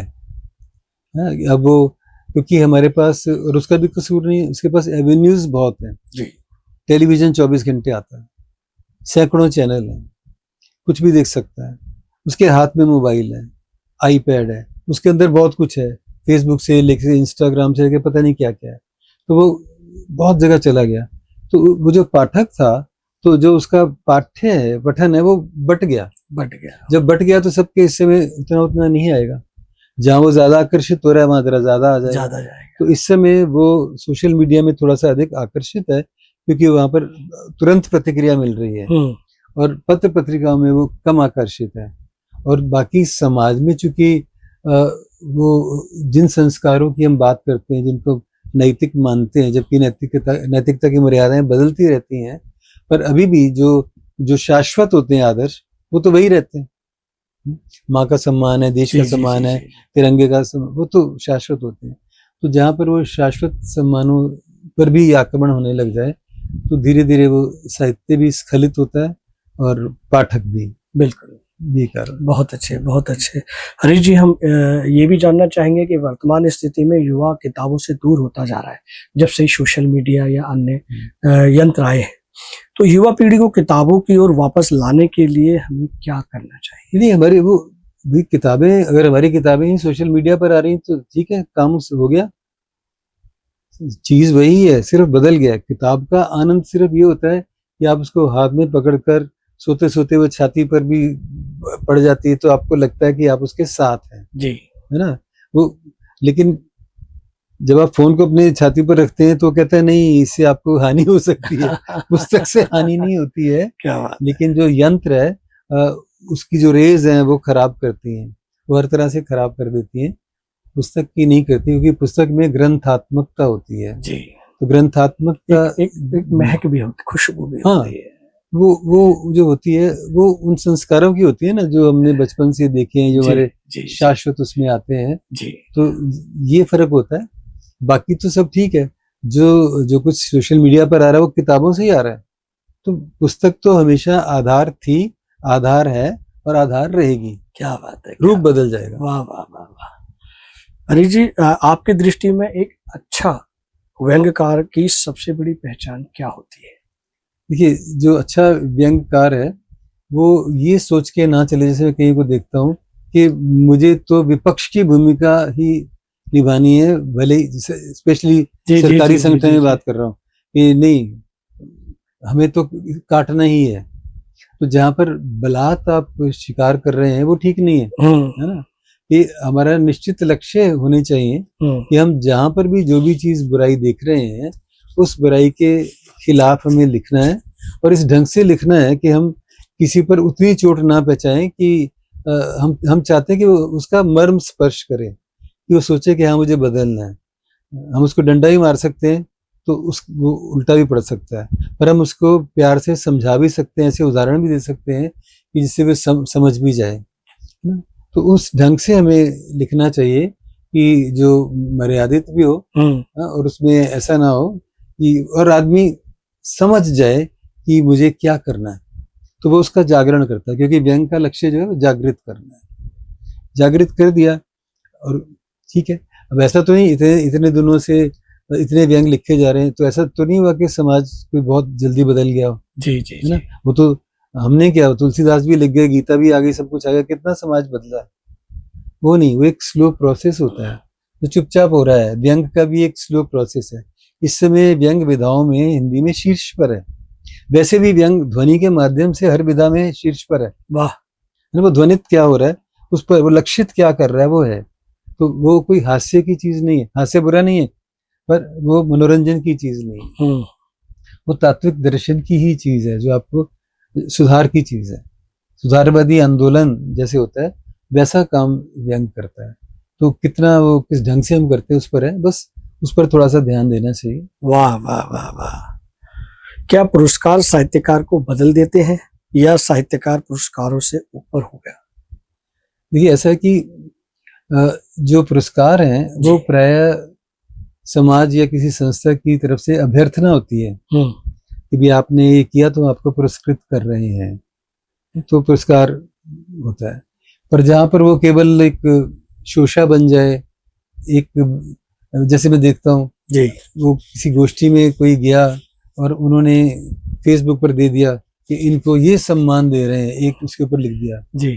Speaker 2: अब वो, क्योंकि हमारे पास, और उसका भी कसूर नहीं, उसके पास एवेन्यूज बहुत हैं।
Speaker 1: जी,
Speaker 2: टेलीविजन 24 घंटे आता है, सैकड़ों चैनल हैं, कुछ भी देख सकता है, उसके हाथ में मोबाइल है, आईपैड है, उसके अंदर बहुत कुछ है, फेसबुक से लेकर इंस्टाग्राम से लेकर पता नहीं क्या क्या है, तो वो बहुत जगह चला गया। तो वो जो पाठक था, तो जो उसका पाठ्य है, पठन है, वो बट गया। जब बट गया तो सबके हिस्से में उतना उतना नहीं आएगा, जहाँ वो ज्यादा आकर्षित हो रहा है वहां जरा ज्यादा आ जाएगा। तो इस समय वो सोशल मीडिया में थोड़ा सा अधिक आकर्षित है, क्योंकि वहां पर तुरंत प्रतिक्रिया मिल रही है, और पत्र पत्रिकाओं में वो कम आकर्षित है। और बाकी समाज में चूंकि वो जिन संस्कारों की हम बात करते हैं, जिनको नैतिक मानते हैं, जबकि नैतिकता की मर्यादाएं बदलती रहती हैं, पर अभी भी जो शाश्वत होते हैं आदर्श, वो तो वही रहते हैं। माँ का सम्मान है, देश का सम्मान है, तिरंगे का सम्मान, वो तो शाश्वत होते हैं। तो जहाँ पर वो शाश्वत सम्मानों पर भी आक्रमण होने लग जाए, तो धीरे धीरे वो साहित्य भी स्खलित होता है और पाठक भी।
Speaker 1: बिल्कुल,
Speaker 2: ये कारण।
Speaker 1: बहुत अच्छे, बहुत अच्छे। हरीश जी, हम ये भी जानना चाहेंगे कि वर्तमान स्थिति में युवा किताबों से दूर होता जा रहा है, जब से सोशल मीडिया या अन्य यंत्र आए हैं, तो युवा पीढ़ी को किताबों की ओर वापस लाने के लिए हमें क्या करना चाहिए?
Speaker 2: नहीं, हमारी वो भी किताबें, अगर हमारी किताबें ही सोशल मीडिया पर आ रही तो ठीक है, काम हो गया, चीज वही है, सिर्फ बदल गया। किताब का आनंद सिर्फ ये होता है कि आप उसको हाथ में पकड़कर सोते सोते वो छाती पर भी पड़ जाती है, तो आपको लगता है कि आप उसके साथ हैं,
Speaker 1: जी,
Speaker 2: है ना। वो, लेकिन जब आप फोन को अपने छाती पर रखते हैं तो कहता है नहीं, इससे आपको हानि हो सकती है। पुस्तक से हानि नहीं होती है,
Speaker 1: क्या बात,
Speaker 2: लेकिन जो यंत्र है उसकी जो रेज हैं वो खराब करती हैं, वो हर तरह से खराब कर देती हैं, पुस्तक की नहीं करती, क्योंकि पुस्तक में ग्रंथात्मकता होती है।
Speaker 1: जी,
Speaker 2: तो ग्रंथात्मकता
Speaker 1: एक महक भी होती, खुशबू भी होती है।
Speaker 2: वो जो होती है, वो उन संस्कारों की होती है ना, जो हमने बचपन से देखे हैं, जो हमारे शाश्वत उसमें आते हैं।
Speaker 1: जी,
Speaker 2: तो ये फर्क होता है, बाकी तो सब ठीक है। जो कुछ सोशल मीडिया पर आ रहा है वो किताबों से ही आ रहा है। तो पुस्तक तो हमेशा आधार थी, आधार है और आधार रहेगी।
Speaker 1: क्या बात है,
Speaker 2: रूप बदल जाएगा।
Speaker 1: वाह वाह वाह वाह। हरीश जी, आपकी दृष्टि में एक अच्छा व्यंग्यकार की सबसे बड़ी पहचान क्या होती है?
Speaker 2: देखिए, जो अच्छा व्यंग्यकार है वो ये सोच के ना चले, जैसे मैं कहीं को देखता हूँ कि मुझे तो विपक्ष की भूमिका ही निभानी है, भले ही स्पेशली सरकारी संगठन में बात कर रहा हूँ कि नहीं, हमें तो काटना ही है। तो जहाँ पर बलात् आप शिकार कर रहे हैं वो ठीक नहीं है, है ना। कि हमारा निश्चित लक्ष्य होने चाहिए कि हम जहाँ पर भी जो भी चीज बुराई देख रहे हैं, उस बुराई के खिलाफ हमें लिखना है, और इस ढंग से लिखना है कि हम किसी पर उतनी चोट ना पहुंचाएं कि हम चाहते हैं कि वो उसका मर्म स्पर्श करे, कि वो सोचे कि हाँ मुझे बदलना है। हम उसको डंडा ही मार सकते हैं तो वो उल्टा भी पड़ सकता है, पर हम उसको प्यार से समझा भी सकते हैं, ऐसे उदाहरण भी दे सकते हैं कि जिससे वे समझ भी जाए, है ना। तो उस ढंग से हमें लिखना चाहिए कि जो मर्यादित भी हो, और उसमें ऐसा ना हो कि और आदमी समझ जाए कि मुझे क्या करना है, तो वो उसका जागरण करता है, क्योंकि व्यंग का लक्ष्य जो है वो जागृत करना है। जागृत कर दिया और ठीक है। अब ऐसा तो नहीं इतने दिनों से इतने व्यंग लिखे जा रहे हैं, तो ऐसा तो नहीं हुआ कि समाज कोई बहुत जल्दी बदल गया हो,
Speaker 1: जी जी
Speaker 2: है ना। वो तो हमने क्या, तुलसीदास भी लिख गए, गीता भी आ गई, सब कुछ आ गया, कितना समाज बदला। वो नहीं, वो एक स्लो प्रोसेस होता है जो चुपचाप हो रहा है। व्यंग का भी एक स्लो प्रोसेस है। इस समय व्यंग विधाओं में हिंदी में शीर्ष पर है। वैसे भी व्यंग ध्वनि के माध्यम से हर विधा में शीर्ष पर है।
Speaker 1: वाह।
Speaker 2: वो ध्वनित क्या हो रहा है, उस पर वो लक्षित क्या कर रहा है, वो है। तो वो कोई हास्य की चीज नहीं है, हास्य बुरा नहीं है, पर वो मनोरंजन की चीज नहीं है, वो तात्विक दर्शन की ही चीज है, जो आपको सुधार की चीज है। सुधारवादी आंदोलन जैसे होता है वैसा काम व्यंग करता है। तो कितना वो किस ढंग से हम करते हैं उस पर है, बस उस पर थोड़ा सा ध्यान देना चाहिए।
Speaker 1: वाह वाह वाह वाह। क्या पुरस्कार साहित्यकार को बदल देते हैं या साहित्यकार पुरस्कारों से ऊपर हो गया?
Speaker 2: देखिए ऐसा है कि जो पुरस्कार हैं वो प्राय समाज या किसी संस्था की तरफ से अभ्यर्थना होती है कि भी आपने ये किया तो आपको पुरस्कृत कर रहे हैं, तो पुरस्कार होता है। पर जहाँ पर वो केवल एक शोषा बन जाए, एक जैसे मैं देखता हूँ
Speaker 1: जी, वो
Speaker 2: किसी गोष्ठी में कोई गया और उन्होंने फेसबुक पर दे दिया कि इनको ये सम्मान दे रहे हैं, एक उसके ऊपर लिख दिया
Speaker 1: जी,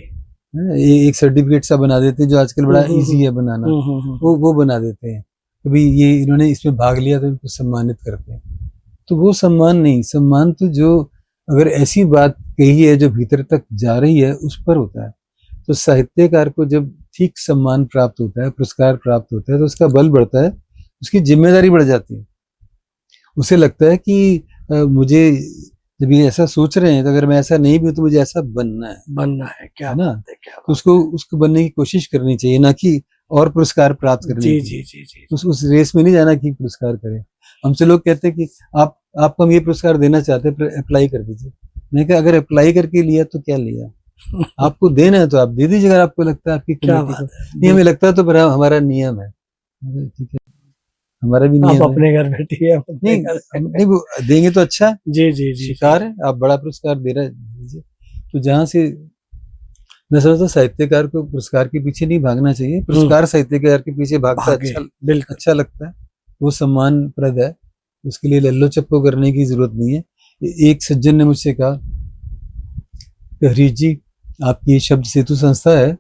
Speaker 2: ये एक सर्टिफिकेट सा बना देते हैं, जो आजकल बड़ा इजी है बनाना, वो बना देते हैं कि भाई ये इन्होंने इसमें भाग लिया तो इनको सम्मानित करते हैं। तो वो सम्मान नहीं, सम्मान तो जो अगर ऐसी बात कही है जो भीतर तक जा रही है उस पर होता है। तो साहित्यकार को जब ठीक सम्मान प्राप्त होता है, पुरस्कार प्राप्त होता है, तो उसका बल बढ़ता है, उसकी जिम्मेदारी बढ़ जाती है। उसे लगता है कि मुझे जब ये ऐसा सोच रहे हैं तो अगर मैं ऐसा नहीं भी हूं तो मुझे ऐसा बनना है,
Speaker 1: क्या
Speaker 2: ना।
Speaker 1: बात है, क्या बात।
Speaker 2: तो उसको बनने की कोशिश करनी चाहिए, ना कि और पुरस्कार प्राप्त करने
Speaker 1: जी
Speaker 2: की।
Speaker 1: जी जी जी।
Speaker 2: उस रेस में नहीं जाना कि पुरस्कार करें। हमसे लोग कहते हैं कि आपको हम ये पुरस्कार देना चाहते हैं, अप्लाई कर दीजिए। मैंने कहा अगर अप्लाई करके लिया तो क्या लिया, आपको देना है तो आप दे दीजिए, अगर आपको लगता है आपकी कमेटी को नहीं, हमें लगता है तो हमारा नियम है, ठीक है, हमारा भी नियम है।
Speaker 1: अपने घर बैठिए,
Speaker 2: नहीं वो देंगे तो अच्छा,
Speaker 1: जी जी जी,
Speaker 2: शिकार है, आप बड़ा पुरस्कार दे रहे दीजिए। तो जहाँ से मैं समझता हूँ साहित्यकार को पुरस्कार के पीछे नहीं भागना चाहिए, पुरस्कार साहित्यकार के पीछे भागता अच्छा लगता है, वो सम्मानप्रद है, उसके लिए लल्लो चप्पो करने की जरूरत नहीं है। एक सज्जन ने मुझसे कहा, हरीश जी आपकी शब्द सेतु संस्था है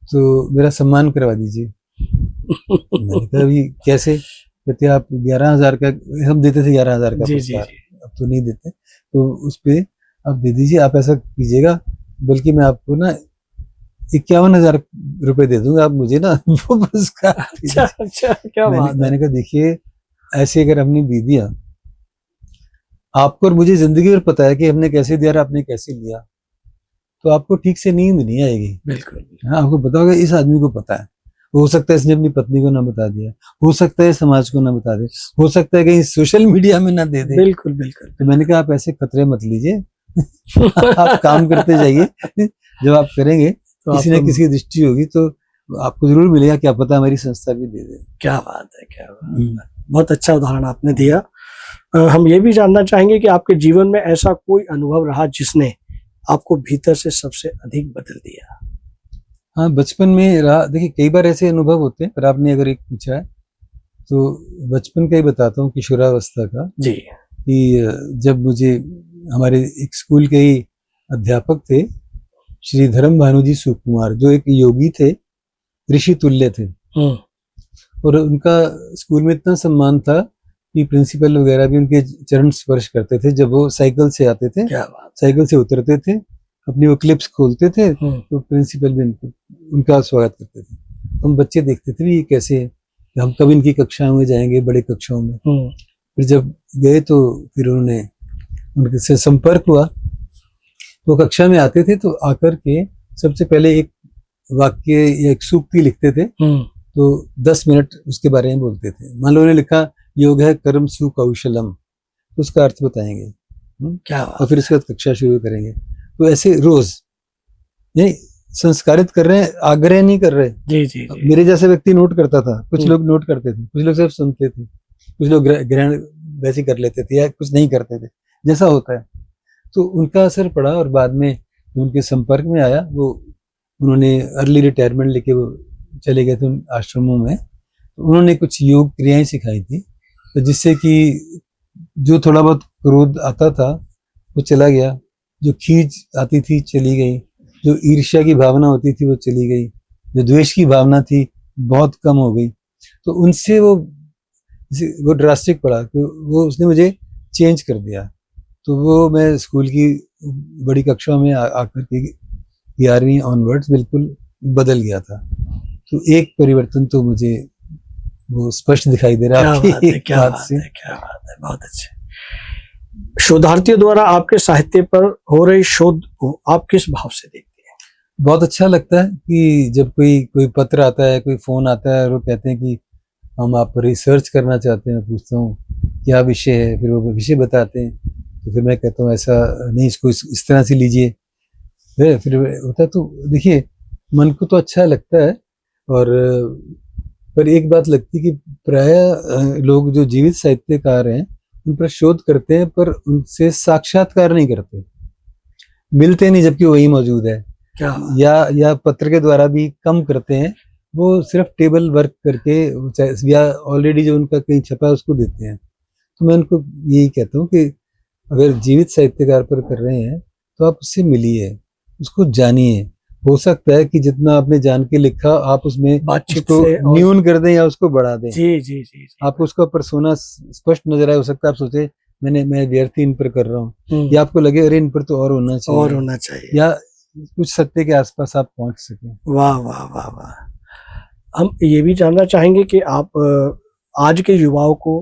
Speaker 2: तो मेरा सम्मान करवा दीजिए। मैंने कहा अभी कैसे? कहते आप 11,000 का, हम देते थे 11,000 का पुरस्कार, अब तो नहीं देते, तो उस पे आप दे दीजिए। आप ऐसा कीजिएगा, बल्कि मैं आपको ना 51,000 रुपए दे दूंगा, आप मुझे ना वो पुरस्कार।
Speaker 1: अच्छा, क्या बात है।
Speaker 2: मैंने कहा देखिए ऐसे अगर हमने दे दिया, आपको और मुझे जिंदगी भर पता है कि हमने कैसे दिया और आपने कैसे लिया, तो आपको ठीक से नींद नहीं आएगी।
Speaker 1: बिल्कुल।
Speaker 2: हाँ, आपको पता होगा इस आदमी को पता है, हो सकता है इसने अपनी पत्नी को ना बता दिया, हो सकता है समाज को ना बता दे, हो सकता है कहीं सोशल मीडिया में ना दे दे।
Speaker 1: बिल्कुल बिल्कुल।
Speaker 2: तो मैंने कहा आप ऐसे खतरे मत लीजिए, आप काम करते जाइए, जब आप करेंगे तो किसी न किसी की दृष्टि होगी तो आपको जरूर मिलेगा, क्या पता हमारी संस्था भी दे दे।
Speaker 1: क्या बात है, क्या बात है। बहुत अच्छा उदाहरण आपने दिया। हम ये भी जानना चाहेंगे कि आपके जीवन में ऐसा कोई अनुभव रहा जिसने आपको भीतर से सबसे अधिक बदल दिया?
Speaker 2: हाँ, बचपन में रहा। देखिए कई बार ऐसे अनुभव होते हैं, पर आपने अगर एक पूछा है तो बचपन का ही बताता हूँ, किशोरावस्था का
Speaker 1: जी।
Speaker 2: कि जब मुझे हमारे एक स्कूल के ही अध्यापक थे श्री धर्म भानुजी सुकुमार, जो एक योगी थे, ऋषि तुल्य थे, और उनका स्कूल में इतना सम्मान था कि प्रिंसिपल वगैरह भी उनके चरण स्पर्श करते थे जब वो साइकिल से आते थे।
Speaker 1: क्या बात।
Speaker 2: साइकिल से उतरते थे, अपनी वो क्लिप्स खोलते थे, तो प्रिंसिपल भी उनका स्वागत करते थे। हम बच्चे देखते थे ये कैसे है, हम कब इनकी कक्षाओं में जाएंगे, बड़े कक्षाओं में। फिर जब गए तो फिर उन्होंने उनके से संपर्क हुआ, तो कक्षा में आते थे तो आकर के सबसे पहले एक वाक्य या एक सूक्ति लिखते थे, तो 10 मिनट उसके बारे में बोलते थे। मान लो उन्होंने लिखा योग है कर्म सुकौशलम, तो उसका अर्थ बताएंगे।
Speaker 1: क्या
Speaker 2: और
Speaker 1: बात।
Speaker 2: फिर उसके बाद कक्षा शुरू करेंगे। तो ऐसे रोज नहीं संस्कारित कर रहे हैं, आग्रह नहीं कर रहे।
Speaker 1: जी जी जी।
Speaker 2: मेरे जैसे व्यक्ति नोट करता था, कुछ लोग नोट करते थे, कुछ लोग सिर्फ सुनते थे, कुछ लोग ग्रहण वैसे कर लेते थे या कुछ नहीं करते थे, जैसा होता है। तो उनका असर पड़ा और बाद में जो उनके संपर्क में आया वो उन्होंने अर्ली रिटायरमेंट लेके वो चले गए थे उन आश्रमों में। तो उन्होंने कुछ योग क्रियाएं सिखाई थी, तो जिससे कि जो थोड़ा बहुत क्रोध आता था वो चला गया, जो खींच आती थी चली गई, जो ईर्ष्या की भावना होती थी वो चली गई, जो द्वेष की भावना थी बहुत कम हो गई। तो उनसे वो ड्रास्टिक पड़ा कि वो उसने मुझे चेंज कर दिया। तो वो मैं स्कूल की बड़ी कक्षा में आकर के 11वीं ऑनवर्ड्स बिल्कुल बदल गया था। तो एक परिवर्तन तो मुझे वो स्पष्ट दिखाई दे रहा है आपकी एक
Speaker 1: क्या
Speaker 2: बात
Speaker 1: बात
Speaker 2: से।
Speaker 1: है, क्या बात है, बहुत अच्छे। शोधार्थियों द्वारा आपके साहित्य पर हो रही शोध को आप किस भाव से देखते हैं?
Speaker 2: बहुत अच्छा लगता है कि जब कोई पत्र आता है, कोई फोन आता है और वो कहते हैं कि हम आप रिसर्च करना चाहते हैं। मैं पूछता हूँ क्या विषय है, फिर वो विषय बताते हैं। तो फिर मैं कहता हूँ ऐसा नहीं, इसको इस तरह से लीजिए। फिर होता है। तो देखिए मन को तो अच्छा लगता है, और पर एक बात लगती है कि प्राय लोग जो जीवित साहित्यकार हैं उन पर शोध करते हैं पर उनसे साक्षात्कार नहीं करते, मिलते नहीं जबकि वही मौजूद है,
Speaker 1: क्या
Speaker 2: या पत्र के द्वारा भी कम करते हैं। वो सिर्फ टेबल वर्क करके या ऑलरेडी जो उनका कहीं छपा है उसको देते हैं। तो मैं उनको यही कहता हूँ कि अगर जीवित साहित्यकार पर कर रहे हैं तो आप उससे मिलिए, उसको जानिए। हो सकता है कि जितना आपने जान के लिखा आप उसमें
Speaker 1: बातचीत
Speaker 2: उसको
Speaker 1: से और
Speaker 2: न्यून कर दें या उसको बढ़ा दें।
Speaker 1: जी जी जी जी।
Speaker 2: आपको उसका पर्सोना स्पष्ट नजर आए, हो सकता है आप सोचे मैं व्यर्थ इन पर कर रहा हूँ, या आपको लगे अरे इन पर तो और होना
Speaker 1: और
Speaker 2: चाहिए,
Speaker 1: होना चाहिए।
Speaker 2: या कुछ सत्य के आसपास आप पहुंच सकें।
Speaker 1: वाह वाह वाह वाह। हम ये भी जानना चाहेंगे कि आप आज के युवाओं को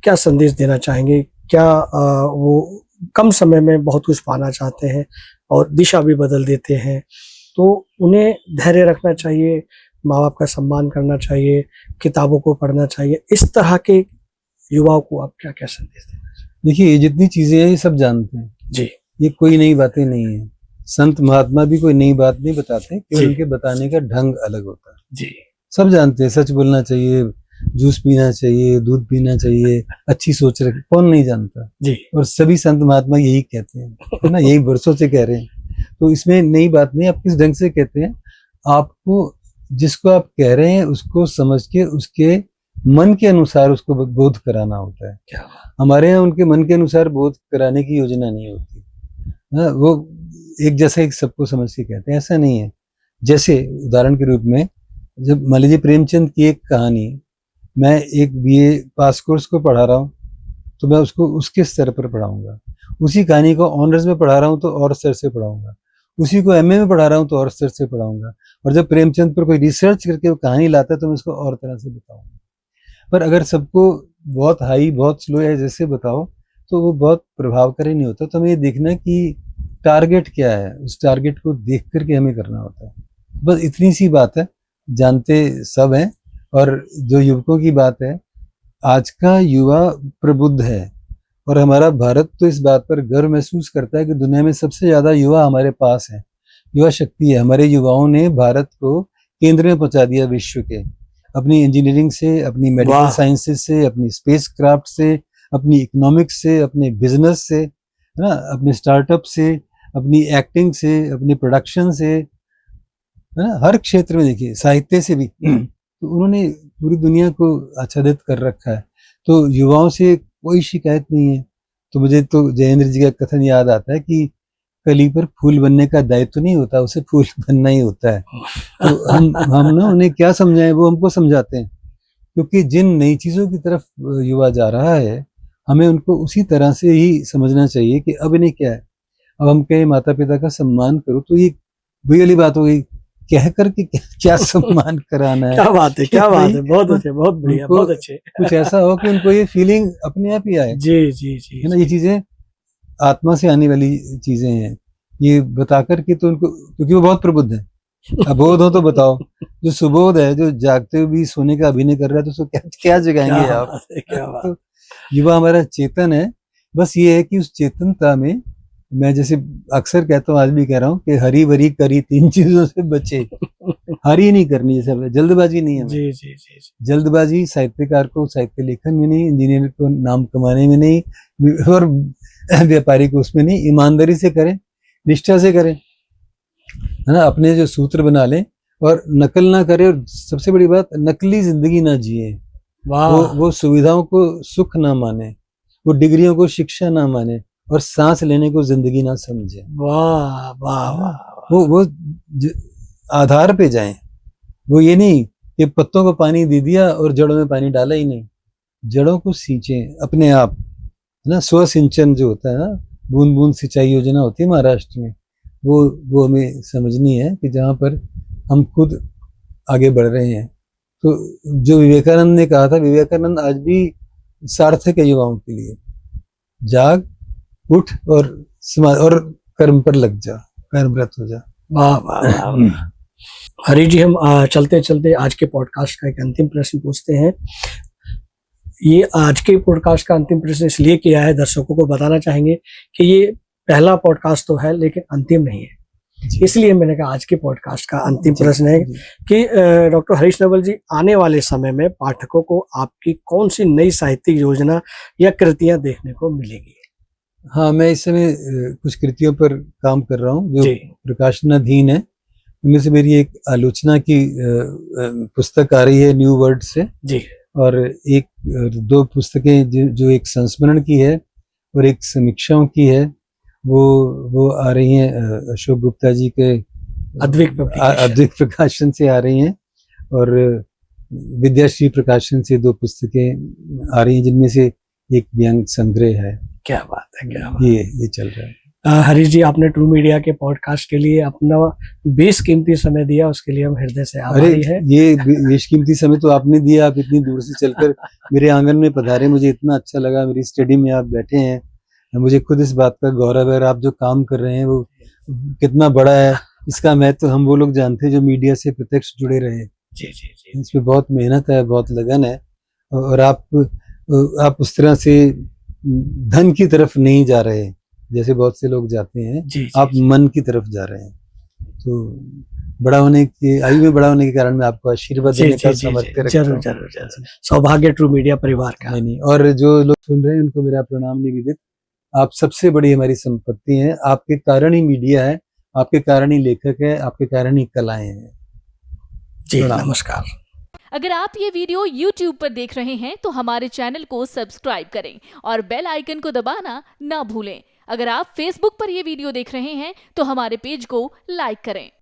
Speaker 1: क्या संदेश देना चाहेंगे? क्या वो कम समय में बहुत कुछ पाना चाहते हैं और दिशा भी बदल देते हैं, तो उन्हें धैर्य रखना चाहिए, माँ बाप का सम्मान करना चाहिए, किताबों को पढ़ना चाहिए? इस तरह के युवाओं को आप क्या क्या संदेश देना चाहिए?
Speaker 2: देखिए ये जितनी चीजें हैं ये सब जानते हैं,
Speaker 1: जी
Speaker 2: ये कोई नई बातें नहीं है। संत महात्मा भी कोई नई बात नहीं बताते, केवल
Speaker 1: जी।
Speaker 2: उनके बताने का ढंग अलग होता है।
Speaker 1: जी
Speaker 2: सब जानते हैं, सच बोलना चाहिए, जूस पीना चाहिए, दूध पीना चाहिए, अच्छी सोच रखें, कौन नहीं जानता।
Speaker 1: जी
Speaker 2: और सभी संत महात्मा यही कहते हैं, है ना, यही वर्षों से कह रहे हैं। तो इसमें नई बात नहीं। आप किस ढंग से कहते हैं, आपको जिसको आप कह रहे हैं उसको समझ के उसके मन के अनुसार उसको बोध कराना होता है।
Speaker 1: क्या
Speaker 2: हमारे यहाँ उनके मन के अनुसार बोध कराने की योजना नहीं होती। हाँ, वो एक जैसा एक सबको समझ के कहते हैं, ऐसा नहीं है। जैसे उदाहरण के रूप में जब मान लीजिए प्रेमचंद की एक कहानी मैं एक बीए पास कोर्स को पढ़ा रहा हूँ तो मैं उसको उसके स्तर पर पढ़ाऊंगा। उसी कहानी को ऑनर्स में पढ़ा रहा हूँ तो और स्तर से पढ़ाऊंगा। उसी को एमए में पढ़ा रहा हूँ तो और स्तर से पढ़ाऊंगा। और जब प्रेमचंद पर कोई रिसर्च करके वो कहानी लाता है तो मैं उसको और तरह से बताऊंगा। पर अगर सबको बहुत हाई बहुत स्लो या जैसे बताओ तो वो बहुत प्रभावकारी नहीं होता। तो हमें ये देखना कि टारगेट क्या है, उस टारगेट को देख करके हमें करना होता है। बस इतनी सी बात है, जानते सब हैं। और जो युवकों की बात है, आज का युवा प्रबुद्ध है और हमारा भारत तो इस बात पर गर्व महसूस करता है कि दुनिया में सबसे ज्यादा युवा हमारे पास है। युवा शक्ति है। हमारे युवाओं ने भारत को केंद्र में पहुंचा दिया विश्व के, अपनी इंजीनियरिंग से, अपनी मेडिकल
Speaker 1: वाह।
Speaker 2: साइंसेज से, अपनी स्पेस क्राफ्ट से, अपनी इकोनॉमिक्स से, अपने बिजनेस से, है ना, अपने स्टार्टअप से, अपनी एक्टिंग से, अपनी प्रोडक्शन से, है ना, हर क्षेत्र में देखिए, साहित्य से भी। तो उन्होंने पूरी दुनिया को आच्छादित कर रखा है। तो युवाओं से कोई शिकायत नहीं है। तो मुझे तो जयेंद्र जी का कथन याद आता है कि कली पर फूल बनने का दायित्व तो नहीं होता, उसे फूल बनना ही होता है। तो हम ना उन्हें क्या समझाएं, वो हमको समझाते हैं। क्योंकि जिन नई चीजों की तरफ युवा जा रहा है, हमें उनको उसी तरह से ही समझना चाहिए कि अब इन्हें क्या है। अब हम कहें माता पिता का सम्मान करो, तो ये वही वाली बात हो गई, कह करके क्या सम्मान कराना है।
Speaker 1: क्या बात है, क्या बात है, बहुत अच्छे, बहुत बढ़िया,
Speaker 2: उनको
Speaker 1: बहुत अच्छे।
Speaker 2: कुछ ऐसा हो कि उनको ये फीलिंग अपने आप ही आए,
Speaker 1: जी जी जी
Speaker 2: है ना। ये चीजें आत्मा से आने वाली चीजें हैं, ये बता करके तो उनको, क्योंकि वो बहुत प्रबुद्ध है, अबोध हो तो बताओ, जो सुबोध है, जो जागते हुए भी सोने का अभिनय कर रहा है, तो उसको क्या क्या जगाएंगे
Speaker 1: क्या
Speaker 2: आप?
Speaker 1: बात है, क्या बात।
Speaker 2: तो युवा हमारा चेतन है, बस ये है कि उस चेतनता में मैं जैसे अक्सर कहता हूँ, आज भी कह रहा हूँ कि हरी भरी करी 3 चीजों से बचे। हरी नहीं करनी, जैसे जल्दबाजी नहीं है हमें।
Speaker 1: जी जी जी जी।
Speaker 2: जल्दबाजी साहित्यकार को साहित्य लेखन में नहीं, इंजीनियर को नाम कमाने में नहीं, और व्यापारी को उसमें नहीं। ईमानदारी से करें, निष्ठा से करें, है ना, अपने जो सूत्र बना लें और नकल ना करें। और सबसे बड़ी बात, नकली जिंदगी ना जिए।
Speaker 1: वाह
Speaker 2: वो सुविधाओं को सुख ना माने, वो डिग्रियों को शिक्षा ना माने, और सांस लेने को जिंदगी ना समझे।
Speaker 1: वाह वाह वाह।
Speaker 2: वो आधार पे जाएं। वो ये नहीं कि पत्तों को पानी दे दिया और जड़ों में पानी डाला ही नहीं। जड़ों को सींचें अपने आप, है ना। स्व सिंचन जो होता है ना, बूंद बूंद सिंचाई योजना होती है महाराष्ट्र में, वो हमें समझनी है कि जहाँ पर हम खुद आगे बढ़ रहे हैं। तो जो विवेकानंद ने कहा था, विवेकानंद आज भी सार्थक है युवाओं के लिए। जाग, उठ और समाज और कर्म पर लग जा, कर्मरत हो जा।
Speaker 1: वाह वाह वाह। हरी जी, हम चलते चलते आज के पॉडकास्ट का एक अंतिम प्रश्न पूछते हैं। ये आज के पॉडकास्ट का अंतिम प्रश्न इसलिए किया है, दर्शकों को बताना चाहेंगे कि ये पहला पॉडकास्ट तो है लेकिन अंतिम नहीं है, इसलिए मैंने कहा आज के पॉडकास्ट का अंतिम प्रश्न है कि डॉक्टर हरीश नवल जी, आने वाले समय में पाठकों को आपकी कौन सी नई साहित्यिक योजना या कृतियां देखने को मिलेगी?
Speaker 2: हाँ, मैं इस समय कुछ कृतियों पर काम कर रहा हूँ जो
Speaker 1: जी
Speaker 2: प्रकाशनाधीन है। उनमें से मेरी एक आलोचना की पुस्तक आ रही है न्यू वर्ड से,
Speaker 1: जी,
Speaker 2: और एक 2 पुस्तकें जो एक संस्मरण की है और एक समीक्षाओं की है, वो आ रही हैं अशोक गुप्ता जी के अद्विक प्रकाशन से आ रही हैं, और विद्याश्री प्रकाशन से 2 पुस्तकें आ रही हैं, जिनमें से एक व्यंग संग्रह है।
Speaker 1: क्या बात है, क्या बात।
Speaker 2: ये चल रहा है।
Speaker 1: हरीश जी, आपने ट्रू मीडिया के पॉडकास्ट के लिए अपना बेशकीमती समय दिया, उसके लिए हम हृदय से आभारी हैं।
Speaker 2: ये बेशकीमती समय तो आपने दिया, आप इतनी दूर से चलकर मेरे आंगन में पधारे, मुझे इतना अच्छा लगा। मेरी स्टडी में आप बैठे हैं, मुझे खुद इस बात का गौरव है। आप जो काम कर रहे हैं वो कितना बड़ा है, इसका महत्व हम वो लोग जानते हैं जो मीडिया से प्रत्यक्ष जुड़े रहे।
Speaker 1: जी जी जी।
Speaker 2: इसमें बहुत मेहनत है, बहुत लगन है, और आप उस तरह से धन की तरफ नहीं जा रहे जैसे बहुत से लोग जाते हैं। आप मन की तरफ जा रहे हैं। तो बड़ा होने के, आयु में बड़ा होने के कारण मैं आपको आशीर्वाद देने का सामर्थ्य रखता हूं।
Speaker 1: जरूर जरूर जरूर। सौभाग्य ट्रू मीडिया परिवार का।
Speaker 2: नहीं, और जो लोग सुन रहे हैं उनको मेरा प्रणाम निवेदित। आप सबसे बड़ी हमारी संपत्ति हैं। आपके कारण ही मीडिया है, आपके कारण ही लेखक है, आपके कारण ही कलाएं हैं।
Speaker 1: जी नमस्कार।
Speaker 3: अगर आप ये वीडियो YouTube पर देख रहे हैं तो हमारे चैनल को सब्सक्राइब करें और बेल आइकन को दबाना ना भूलें। अगर आप Facebook पर ये वीडियो देख रहे हैं तो हमारे पेज को लाइक करें।